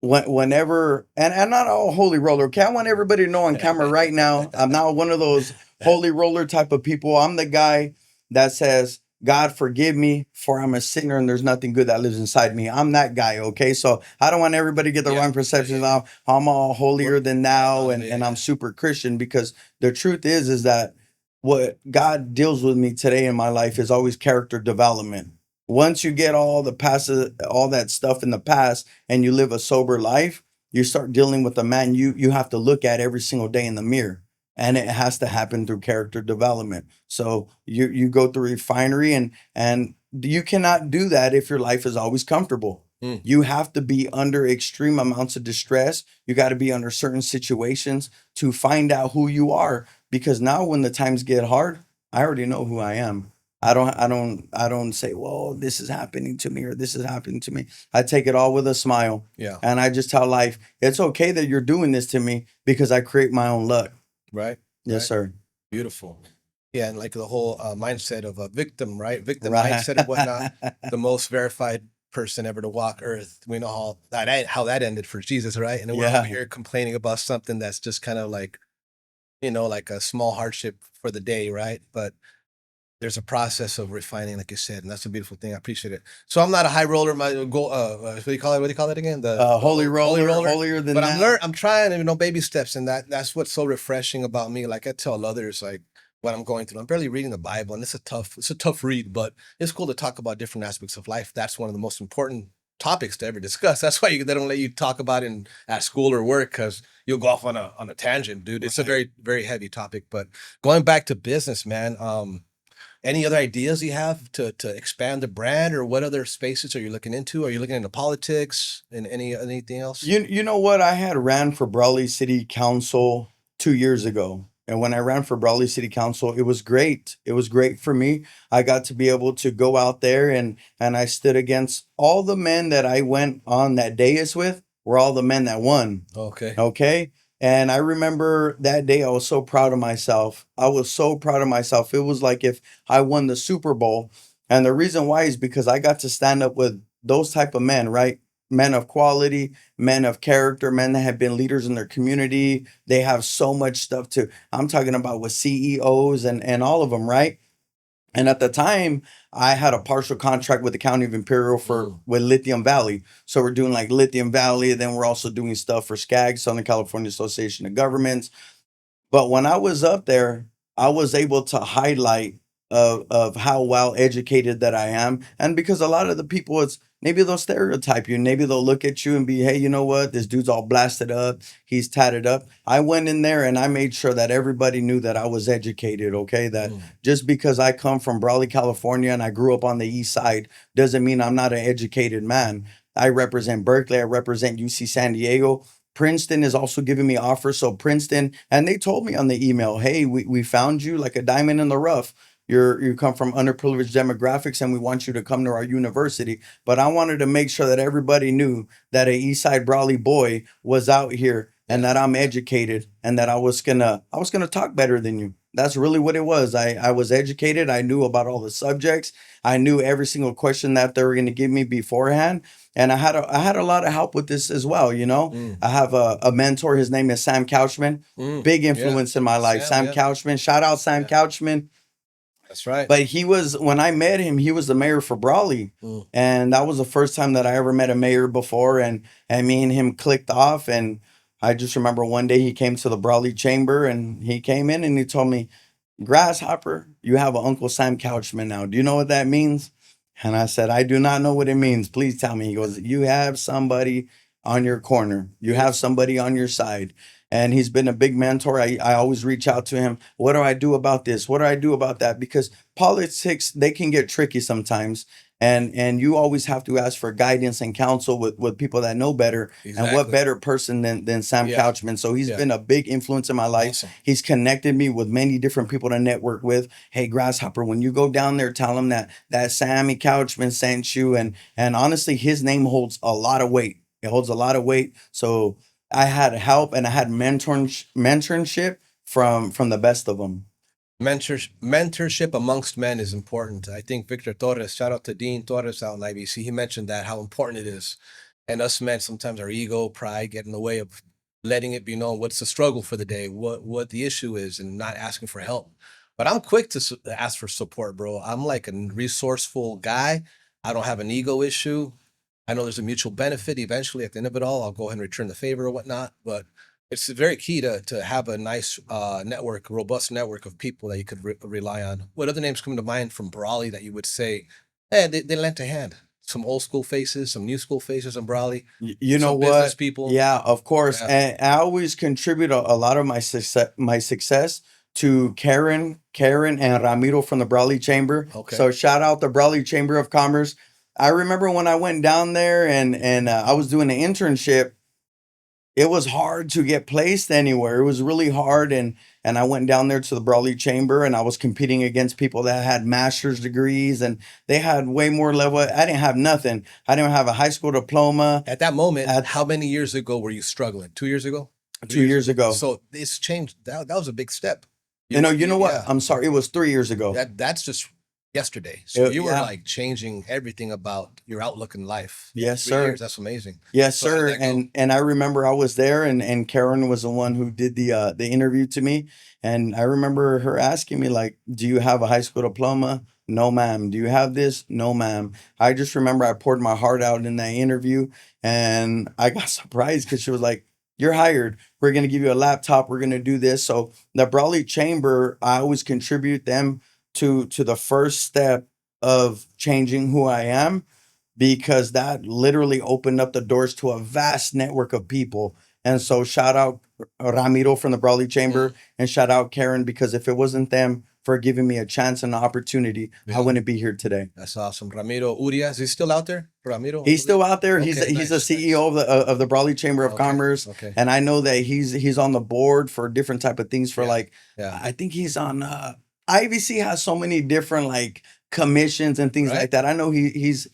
whenever, and I'm not all holy roller. Okay, I want everybody to know on camera right now, I'm not one of those holy roller type of people. I'm the guy that says, God forgive me, for I'm a sinner and there's nothing good that lives inside me. I'm that guy, okay? So I don't want everybody to get the wrong perception of I'm all holier than thou and I'm super Christian, because the truth is that what God deals with me today in my life is always character development. Once you get all the past, all that stuff in the past, and you live a sober life, you start dealing with a man you have to look at every single day in the mirror, and it has to happen through character development. So you go through refinery, and you cannot do that if your life is always comfortable. You have to be under extreme amounts of distress. You got to be under certain situations to find out who you are, because now when the times get hard, I already know who I am. I don't say, well, this is happening to me or this is happening to me. I take it all with a smile. Yeah. And I just tell life, it's okay that you're doing this to me because I create my own luck. Right. Yes, right. sir. Beautiful. Yeah, and like the whole mindset of a victim, right? Victim mindset and whatnot. The most verified person ever to walk earth. We know how that ended for Jesus, right? And then we're over here complaining about something that's just kind of like, like a small hardship for the day, right? But there's a process of refining, like you said, and that's a beautiful thing. I appreciate it. So I'm not a high roller. My goal, what do you call it? What do you call it again? The holy roller, holier than but that. I'm trying, baby steps, and that's what's so refreshing about me. Like I tell others, like what I'm going through. I'm barely reading the Bible, and it's a tough read, but it's cool to talk about different aspects of life. That's one of the most important topics to ever discuss. That's why they don't let you talk about it at school or work, because you'll go off on a tangent, dude. It's a very, very heavy topic. But going back to business, man. Any other ideas you have to expand the brand, or what other spaces are you looking into? Are you looking into politics and anything else? You know what? I had ran for Brawley City Council 2 years ago. And when I ran for Brawley City Council, it was great. It was great for me. I got to be able to go out there and I stood against all the men that I went on that dais with, were all the men that won. Okay. Okay. And I remember that day, I was so proud of myself. I was so proud of myself. It was like if I won the Super Bowl. And the reason why is because I got to stand up with those type of men, right? Men of quality, men of character, men that have been leaders in their community. They have so much stuff I'm talking about with CEOs and all of them, right? And at the time, I had a partial contract with the County of Imperial with Lithium Valley. So we're doing like Lithium Valley. Then we're also doing stuff for SCAG, Southern California Association of Governments. But when I was up there, I was able to highlight of how well educated that I am. And because a lot of the people, it's maybe they'll stereotype you. Maybe they'll look at you and be, hey, you know what? This dude's all blasted up. He's tatted up. I went in there and I made sure that everybody knew that I was educated, okay? That just because I come from Brawley, California, and I grew up on the east side doesn't mean I'm not an educated man. I represent Berkeley. I represent UC San Diego. Princeton is also giving me offers. So Princeton, and they told me on the email, hey, we found you like a diamond in the rough. You come from underprivileged demographics and we want you to come to our university. But I wanted to make sure that everybody knew that a Eastside Brawley boy was out here and that I'm educated and that I was gonna talk better than you. That's really what it was. I was educated. I knew about all the subjects. I knew every single question that they were going to give me beforehand. And I had a lot of help with this as well. I have a mentor. His name is Sam Couchman. Big influence in my life. Sam Couchman. Shout out Sam Couchman. That's right. But when I met him, he was the mayor for Brawley. And that was the first time that I ever met a mayor before. And me and him clicked off. And I just remember one day he came to the Brawley chamber and he came in and he told me, Grasshopper, you have an Uncle Sam Couchman now. Do you know what that means? And I said, I do not know what it means. Please tell me. He goes, you have somebody on your corner. You have somebody on your side. And he's been a big mentor. I always reach out to him. What do I do about this? What do I do about that? Because politics, they can get tricky sometimes. And you always have to ask for guidance and counsel with people that know better. Exactly. And what better person than Sam Couchman. So he's been a big influence in my life. Awesome. He's connected me with many different people to network with. Hey, Grasshopper, when you go down there, tell him that Sammy Couchman sent you. And honestly, his name holds a lot of weight. It holds a lot of weight. So I had help and I had mentorship from the best of them. Mentorship amongst men is important. I think Victor Torres, shout out to Dean Torres out in IBC, he mentioned that, how important it is. And us men, sometimes our ego, pride get in the way of letting it be known what's the struggle for the day, what the issue is, and not asking for help. But I'm quick to ask for support, bro. I'm like a resourceful guy. I don't have an ego issue. I know there's a mutual benefit. Eventually, at the end of it all, I'll go ahead and return the favor or whatnot. But it's very key to have a nice network, robust network of people that you could rely on. What other names come to mind from Brawley that you would say, hey, they lent a hand? Some old school faces, some new school faces in Brawley. You know some business what? people. Yeah, of course. Yeah. And I always contribute a lot of my success to Karen and Ramiro from the Brawley Chamber. Okay. So shout out the Brawley Chamber of Commerce. I remember when I went down there and I was doing an internship. It was hard to get placed anywhere. It was really hard, and I went down there to the Brawley Chamber, and I was competing against people that had master's degrees, and they had way more level. I didn't have nothing. I didn't have a high school diploma. At that moment, how many years ago were you struggling? 2 years ago? 2 years ago. So it's changed. That was a big step. You know what? Yeah. I'm sorry. It was 3 years ago. That's just yesterday. So you were Yeah. like changing everything about your outlook in life. Yes, 3 sir. years, that's amazing. Yes, So how'd sir. that go? And I remember I was there, and Karen was the one who did the interview to me. And I remember her asking me, like, do you have a high school diploma? No, ma'am. Do you have this? No, ma'am. I just remember I poured my heart out in that interview, and I got surprised because she was like, you're hired. We're going to give you a laptop. We're going to do this. So the Brawley Chamber, I always contribute them to the first step of changing who I am, because that literally opened up the doors to a vast network of people. And so shout out Ramiro from the Brawley Chamber, and shout out Karen, because if it wasn't them for giving me a chance and an opportunity, I wouldn't be here today. That's awesome. Ramiro Urias, is he still out there? Ramiro? He's still out there. He's Okay, he's nice, a CEO of the Brawley Chamber of Okay, Commerce, okay. and I know that he's on the board for different type of things for Yeah. I think he's on IVC has so many different like commissions and things Right. like that. I know he's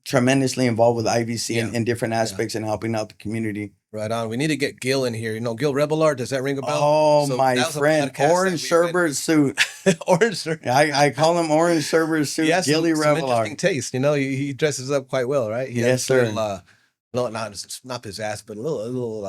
tremendously involved with IVC in different aspects and helping out the community. Right on. We need to get Gil in here. You know, Gil Revelar, does that ring a bell? Oh, So my that was a friend, podcast orange that we went- sherbet suit. Orange Sherbet. I call him orange sherbet suit. He has Gilly some Revelar. interesting taste. You know, he dresses up quite well, right? He Yes, has a sir. little, not pizzazz, but a little.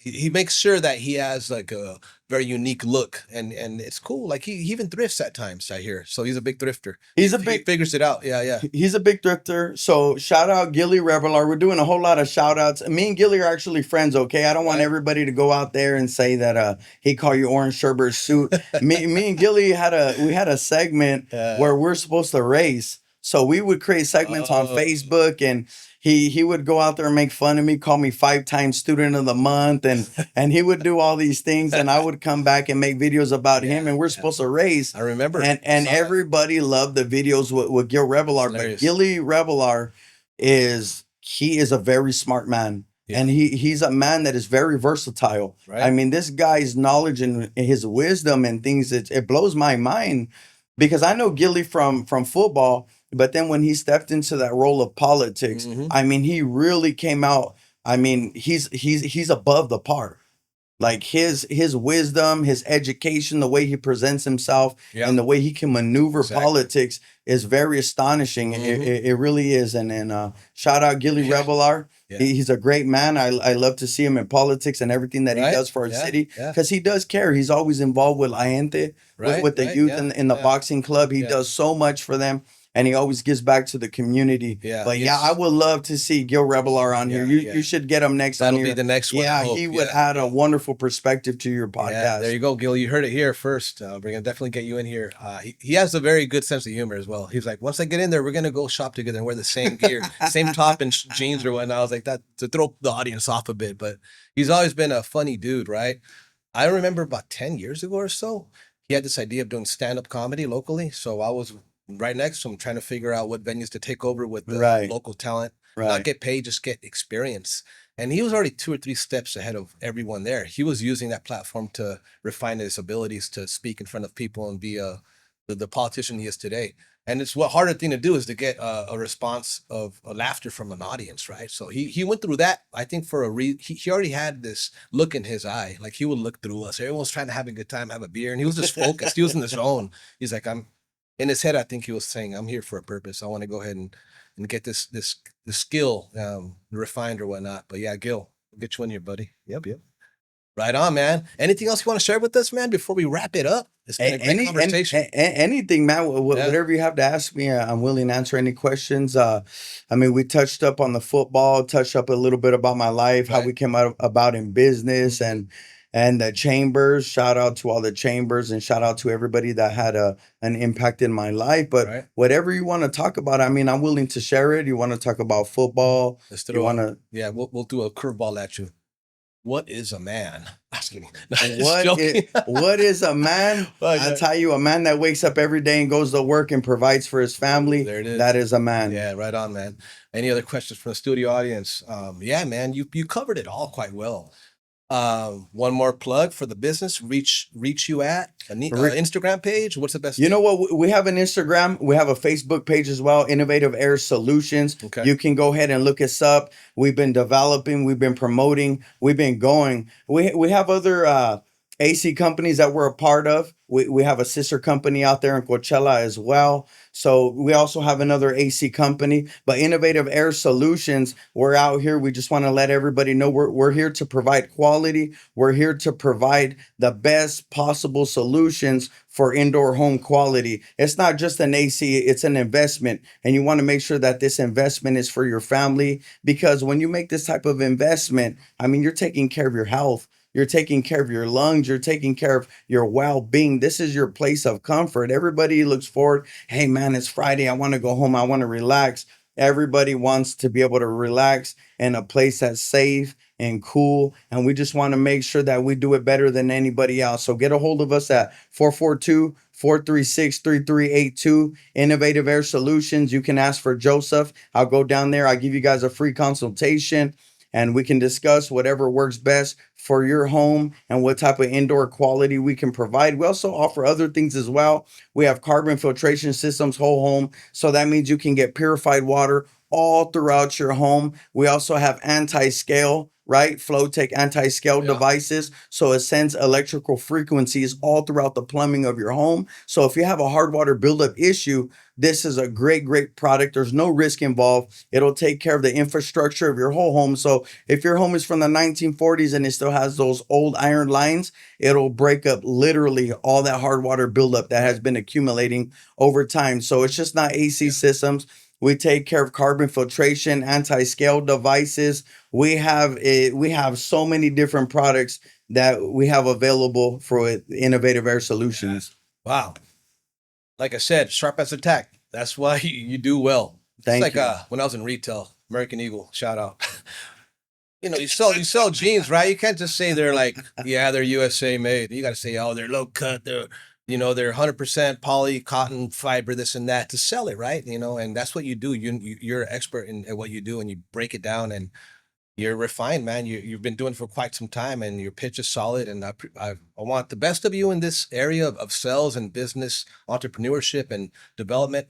He makes sure that he has like a very unique look, and it's cool. Like he even thrifts at times, I hear. So he's a big thrifter. He figures it out. Yeah. He's a big thrifter. So shout out Gilly Revelar. We're doing a whole lot of shout outs. Me and Gilly are actually friends, okay? I don't want everybody to go out there and say that he called you orange sherbet suit. me and Gilly had a segment where we're supposed to race. So we would create segments on Facebook, and he would go out there and make fun of me, call me 5-time student of the month, and he would do all these things, and I would come back and make videos about him, and we're supposed to race. I remember. And everybody loved the videos with Gil Revelar. But Gilly Revelar is a very smart man. Yeah. And he's a man that is very versatile. Right. I mean, this guy's knowledge and his wisdom and things, it blows my mind, because I know Gilly from football. But then when he stepped into that role of politics, I mean, he really came out. I mean, he's above the par. Like his wisdom, his education, the way he presents himself, and the way he can maneuver politics is very astonishing. It really is. And shout out Gilly Revelar. Yeah. He's a great man. I love to see him in politics and everything that he does for our city, because he does care. He's always involved with La Gente, with the youth in the boxing club. He does so much for them. And he always gives back to the community. Yeah, but I would love to see Gil Revelar on here. You should get him next time. That'll be the next one. Yeah, he would add a wonderful perspective to your podcast. Yeah, there you go, Gil. You heard it here first. We're gonna definitely get you in here. He has a very good sense of humor as well. He's like, once I get in there, we're gonna go shop together and wear the same gear, same top and jeans or whatnot. I was like, that to throw the audience off a bit. But he's always been a funny dude, right? I remember about 10 years ago or so, he had this idea of doing stand-up comedy locally. So I was right next to him, trying to figure out what venues to take over with the local talent, not get paid, just get experience. And he was already 2 or 3 steps ahead of everyone there. He was using that platform to refine his abilities to speak in front of people and be the politician he is today. And it's what harder thing to do is to get a response of laughter from an audience, right? So he went through that, I think, for he already had this look in his eye, like he would look through us. Everyone was trying to have a good time, have a beer, and he was just focused. He was in the zone. He's like, in his head, I think he was saying, I'm here for a purpose. I want to go ahead and get this skill refined or whatnot. But yeah, Gil, We'll get you in here, buddy. Yep. Right on, man. Anything else you want to share with us, man, before we wrap it up? It's been a great conversation. Anything, man. Whatever you have to ask me, I'm willing to answer any questions. I mean, we touched up on the football, touched up a little bit about my life, how we came about in business, and the chambers. Shout out to all the chambers, and shout out to everybody that had an impact in my life. But whatever you want to talk about, I mean, I'm willing to share it. You want to talk about football? We'll do a curveball at you. What is a man? What is a man? I tell you, a man that wakes up every day and goes to work and provides for his family. There it is. That is a man. Yeah, right on, man. Any other questions from the studio audience? Yeah, man, you covered it all quite well. One more plug for the business. Reach you at an Instagram page. What's the best? You know what? We have an Instagram. We have a Facebook page as well. Innovative Air Solutions. Okay. You can go ahead and look us up. We've been developing. We've been promoting. We've been going. We have other AC companies that we're a part of. We have a sister company out there in Coachella as well. So we also have another AC company, but Innovative Air Solutions, we're out here. We just want to let everybody know we're here to provide quality. We're here to provide the best possible solutions for indoor home quality. It's not just an AC, it's an investment. And you want to make sure that this investment is for your family, because when you make this type of investment, I mean, you're taking care of your health. You're taking care of your lungs. You're taking care of your well-being. This is your place of comfort. Everybody looks forward. Hey, man, it's Friday. I want to go home. I want to relax. Everybody wants to be able to relax in a place that's safe and cool. And we just want to make sure that we do it better than anybody else. So get a hold of us at 442-436-3382. Innovative Air Solutions. You can ask for Joseph. I'll go down there. I'll give you guys a free consultation, and we can discuss whatever works best for your home and what type of indoor quality we can provide. We also offer other things as well. We have carbon filtration systems, whole home. So that means you can get purified water all throughout your home. We also have anti-scale, right? Flowtech anti-scale devices. So it sends electrical frequencies all throughout the plumbing of your home. So if you have a hard water buildup issue, this is a great product. There's no risk involved. It'll take care of the infrastructure of your whole home. So if your home is from the 1940s and it still has those old iron lines, it'll break up literally all that hard water buildup that has been accumulating over time. So it's just not AC systems. We take care of carbon filtration, anti-scale devices. We have so many different products that we have available for Innovative Air Solutions. Wow. Like I said, sharp as a tack. That's why you do well. Thank you. When I was in retail, American Eagle, shout out. You sell jeans, right? You can't just say they're like, they're USA made. You got to say, they're low cut. They're 100% poly, cotton, fiber, this and that to sell it, right? And that's what you do. You're an expert in what you do, and you break it down, and you're refined, man. You've been doing it for quite some time, and your pitch is solid. And I want the best of you in this area of sales and business entrepreneurship and development.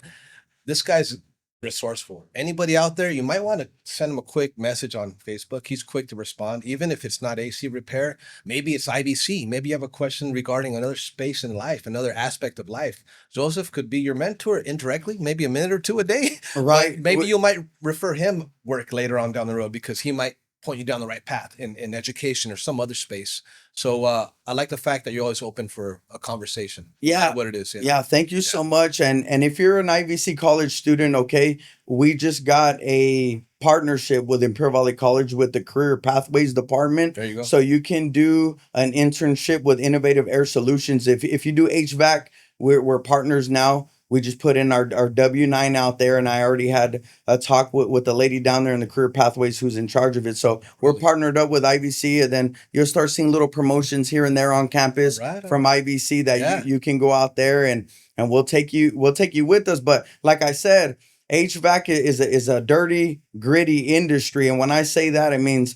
This guy's resourceful. Anybody out there, you might want to send him a quick message on Facebook. He's quick to respond, even if it's not AC repair. Maybe it's IBC. Maybe you have a question regarding another space in life, another aspect of life. Joseph could be your mentor indirectly, maybe a minute or two a day. Right. Maybe you might refer him work later on down the road, because he might point you down the right path in education or some other space. So I like the fact that you're always open for a conversation. Yeah. What it is. Yeah. Thank you so much. And if you're an IVC college student, okay, we just got a partnership with Imperial Valley College with the Career Pathways Department. There you go. So you can do an internship with Innovative Air Solutions. If you do HVAC, we're partners now. We just put in our W-9 out there, and I already had a talk with the lady down there in the Career Pathways who's in charge of it. So we're partnered up with IVC, and then you'll start seeing little promotions here and there on campus from IVC that you can go out there and we'll take you with us. But like I said, HVAC is a dirty, gritty industry, and when I say that, it means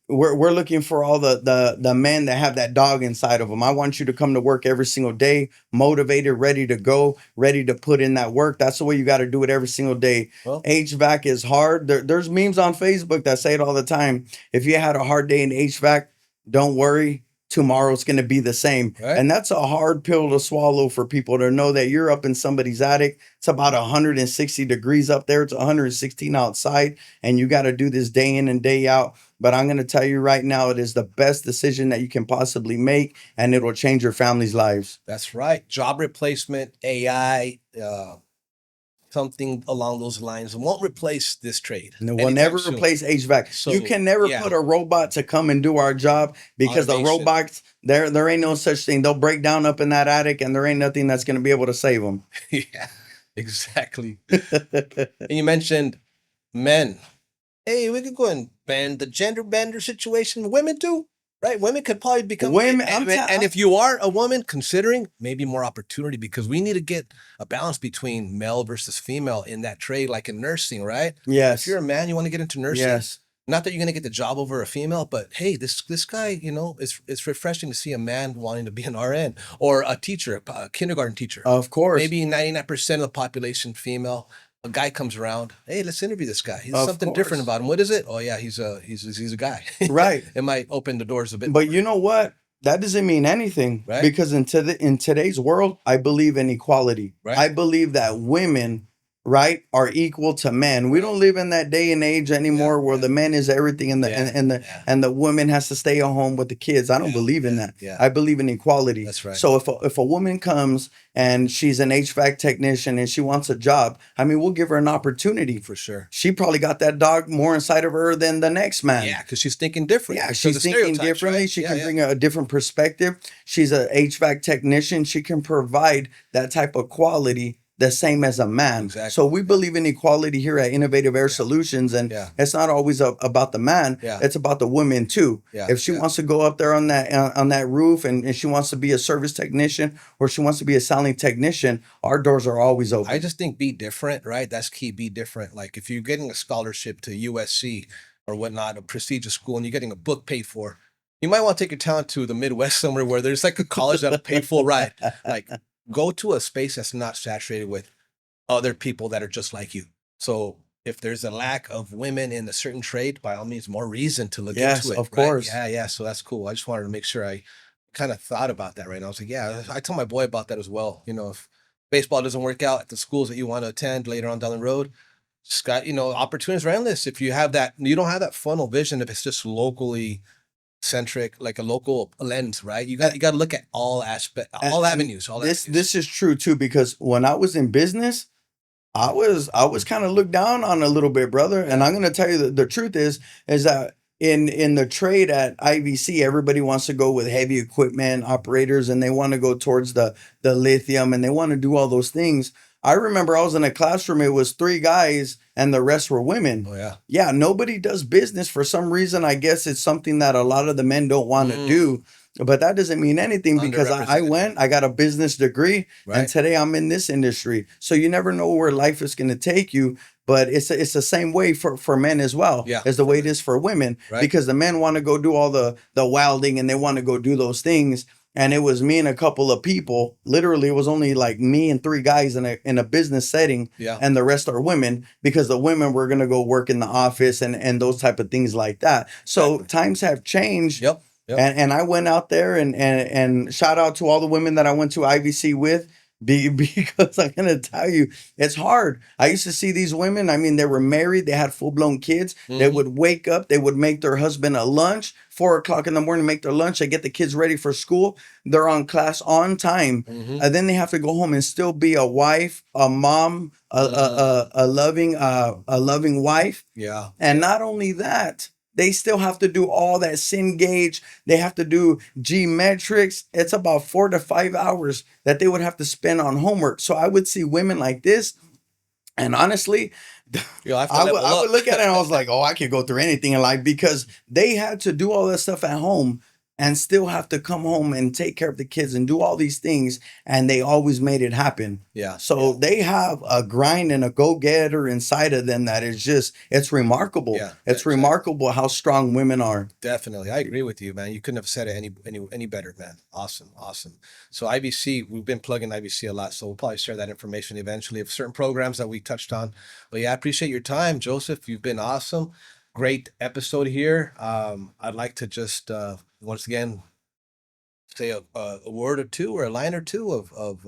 we're looking for all the men that have that dog inside of them. I want you to come to work every single day, motivated, ready to go, ready to put in that work. That's the way you got to do it every single day. Well, HVAC is hard. There's memes on Facebook that say it all the time. If you had a hard day in HVAC, don't worry. tomorrow's going to be the same. Right. And that's a hard pill to swallow for people to know that you're up in somebody's attic. It's about 160 degrees up there. It's 116 outside. And you got to do this day in and day out. But I'm going to tell you right now, it is the best decision that you can possibly make. And it'll change your family's lives. That's right. Job replacement, AI, something along those lines. It won't replace this trade. And it will never replace HVAC. So, you can never put a robot to come and do our job, because the robots, there ain't no such thing. They'll break down up in that attic, and there ain't nothing that's going to be able to save them. Yeah, exactly. And you mentioned men. Hey, we could go and bend the gender bender situation. Women too. Right, women could probably become women. And if you are a woman, considering maybe more opportunity, because we need to get a balance between male versus female in that trade, like in nursing, right? Yes. If you're a man, you want to get into nursing. Yes. Not that you're going to get the job over a female, but hey, this guy, it's refreshing to see a man wanting to be an RN or a teacher, a kindergarten teacher. Of course. Maybe 99% of the population female. A guy comes around. Hey, let's interview this guy. He's something different about him. What is it? Oh yeah, he's a guy. Right. It might open the doors a bit. But you know what? That doesn't mean anything, right? Because in today's world, I believe in equality. Right. I believe that women, right, are equal to men. We don't live in that day and age anymore where the man is everything and the woman has to stay at home with the kids. I don't believe in that. Yeah. I believe in equality. That's right. So if a woman comes and she's an HVAC technician and she wants a job, I mean, we'll give her an opportunity. For sure. She probably got that dog more inside of her than the next man. Yeah, because she's thinking different. Yeah, she's thinking differently. Right? She can bring a different perspective. She's an HVAC technician. She can provide that type of quality the same as a man. Exactly. So we believe in equality here at Innovative Air Solutions, and it's not always about the man. Yeah. It's about the woman too. Yeah. If she wants to go up there on that roof and she wants to be a service technician or she wants to be a selling technician, our doors are always open. I just think be different, right? That's key. Be different. Like if you're getting a scholarship to USC or whatnot, a prestigious school, and you're getting a book paid for, you might want to take your talent to the Midwest somewhere where there's like a college that'll pay full ride. Like, go to a space that's not saturated with other people that are just like you. So if there's a lack of women in a certain trade, by all means, more reason to look into it. Yes, of course. Yeah. So that's cool. I just wanted to make sure I kind of thought about that right now. I was like, yeah, I told my boy about that as well. If baseball doesn't work out at the schools that you want to attend later on down the road, just got, opportunities are endless. If you have that, you don't have that funnel vision if it's just locally centric, like a local lens, right? You got to look at all aspects, all avenues. This is true too, because when I was in business, I was kind of looked down on a little bit, brother. And I'm gonna tell you the truth is that in the trade at IVC, everybody wants to go with heavy equipment operators, and they want to go towards the lithium, and they want to do all those things. I remember I was in a classroom, it was 3 guys and the rest were women. Oh, yeah. Yeah, nobody does business for some reason. I guess it's something that a lot of the men don't want to do. But that doesn't mean anything, because I got a business degree, and today I'm in this industry. So you never know where life is going to take you. But it's the same way for men as well as the way it is for women, because the men want to go do all the welding and they want to go do those things. And it was me and a couple of people. Literally, it was only like me and 3 guys in a business setting, and the rest are women, because the women were gonna go work in the office and those type of things like that. So times have changed. Yep. And I went out there and shout out to all the women that I went to IVC with. Because I'm gonna tell you, it's hard. I used to see these women. I mean, they were married, they had full-blown kids. They would wake up, they would make their husband a lunch, 4 o'clock in the morning, make their lunch. They get the kids ready for school. They're on class on time, and then they have to go home and still be a wife, a mom, a loving wife. Yeah. And not only that, they still have to do all that sin gauge. They have to do G metrics. It's about 4 to 5 hours that they would have to spend on homework. So I would see women like this, and honestly, I would look at it and I was like, oh, I could go through anything in life, because they had to do all that stuff at home and still have to come home and take care of the kids and do all these things. And they always made it happen. Yeah. So they have a grind and a go-getter inside of them that is just, it's remarkable. Yeah, it's remarkable how strong women are. Definitely. I agree with you, man. You couldn't have said it any better, man. Awesome. So IBC, we've been plugging IBC a lot, so we'll probably share that information eventually of certain programs that we touched on. But yeah, I appreciate your time, Joseph. You've been awesome. Great episode here. I'd like to just once again say a word or two or a line or two of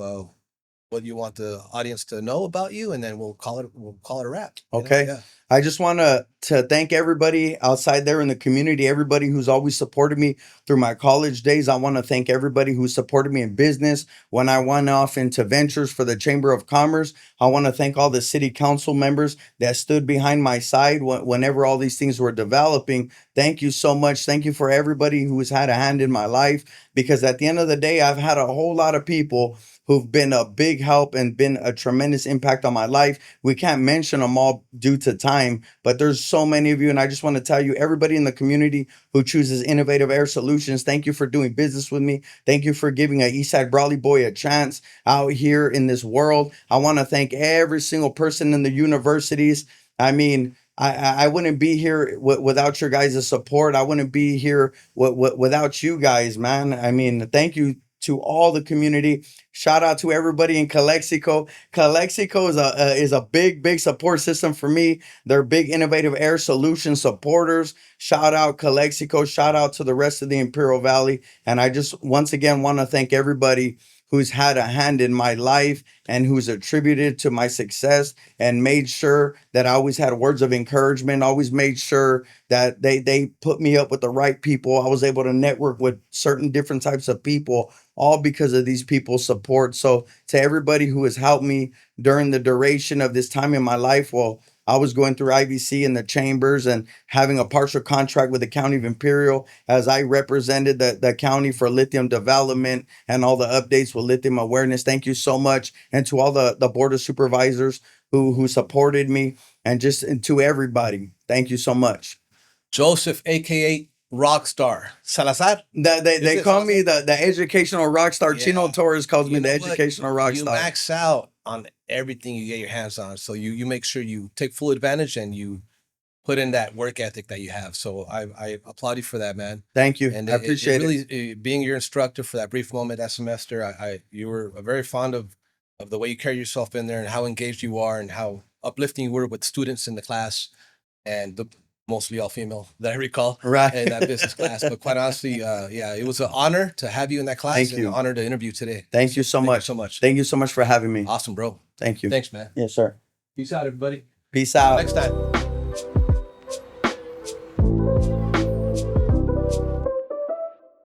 what you want the audience to know about you, and then we'll call it a wrap. Okay. Yeah. I just want to thank everybody outside there in the community, everybody who's always supported me through my college days. I want to thank everybody who supported me in business when I went off into ventures for the Chamber of Commerce. I want to thank all the city council members that stood behind my side whenever all these things were developing. Thank you so much. Thank you for everybody who's had a hand in my life, because at the end of the day, I've had a whole lot of people who've been a big help and been a tremendous impact on my life. We can't mention them all due to time, but there's so many of you. And I just want to tell you, everybody in the community who chooses Innovative Air Solutions, thank you for doing business with me. Thank you for giving a Eastside Brawley boy a chance out here in this world. I want to thank every single person in the universities. I mean, I wouldn't be here without your guys' support. I wouldn't be here without you guys, man. I mean, thank you to all the community. Shout out to everybody in Calexico. Calexico is a big support system for me. They're big Innovative Air Solutions supporters. Shout out Calexico. Shout out to the rest of the Imperial Valley. And I just once again want to thank everybody who's had a hand in my life and who's attributed to my success and made sure that I always had words of encouragement, always made sure that they put me up with the right people. I was able to network with certain different types of people, all because of these people's support. So to everybody who has helped me during the duration of this time in my life, well, I was going through IVC in the chambers and having a partial contract with the County of Imperial as I represented the county for lithium development and all the updates with lithium awareness. Thank you so much. And to all the board of supervisors who supported me, and to everybody, thank you so much. Joseph, aka Rockstar Salazar. They call me the educational rock star. Yeah. Chino Torres calls me the educational rock star. You max out on everything you get your hands on. So you make sure you take full advantage and you put in that work ethic that you have. So I applaud you for that, man. Thank you. And I appreciate it. Being your instructor for that brief moment that semester, you were very fond of the way you carry yourself in there and how engaged you are and how uplifting you were with students in the class, and mostly all female that I recall, right, in that business class. But quite honestly, yeah, it was an honor to have you in that class. Thank you. An honor to interview today. Thank you so much. Thank you so much for having me. Awesome, bro. Thank you. Thanks, man. Yes, sir. Peace out, everybody. Peace out. Next time.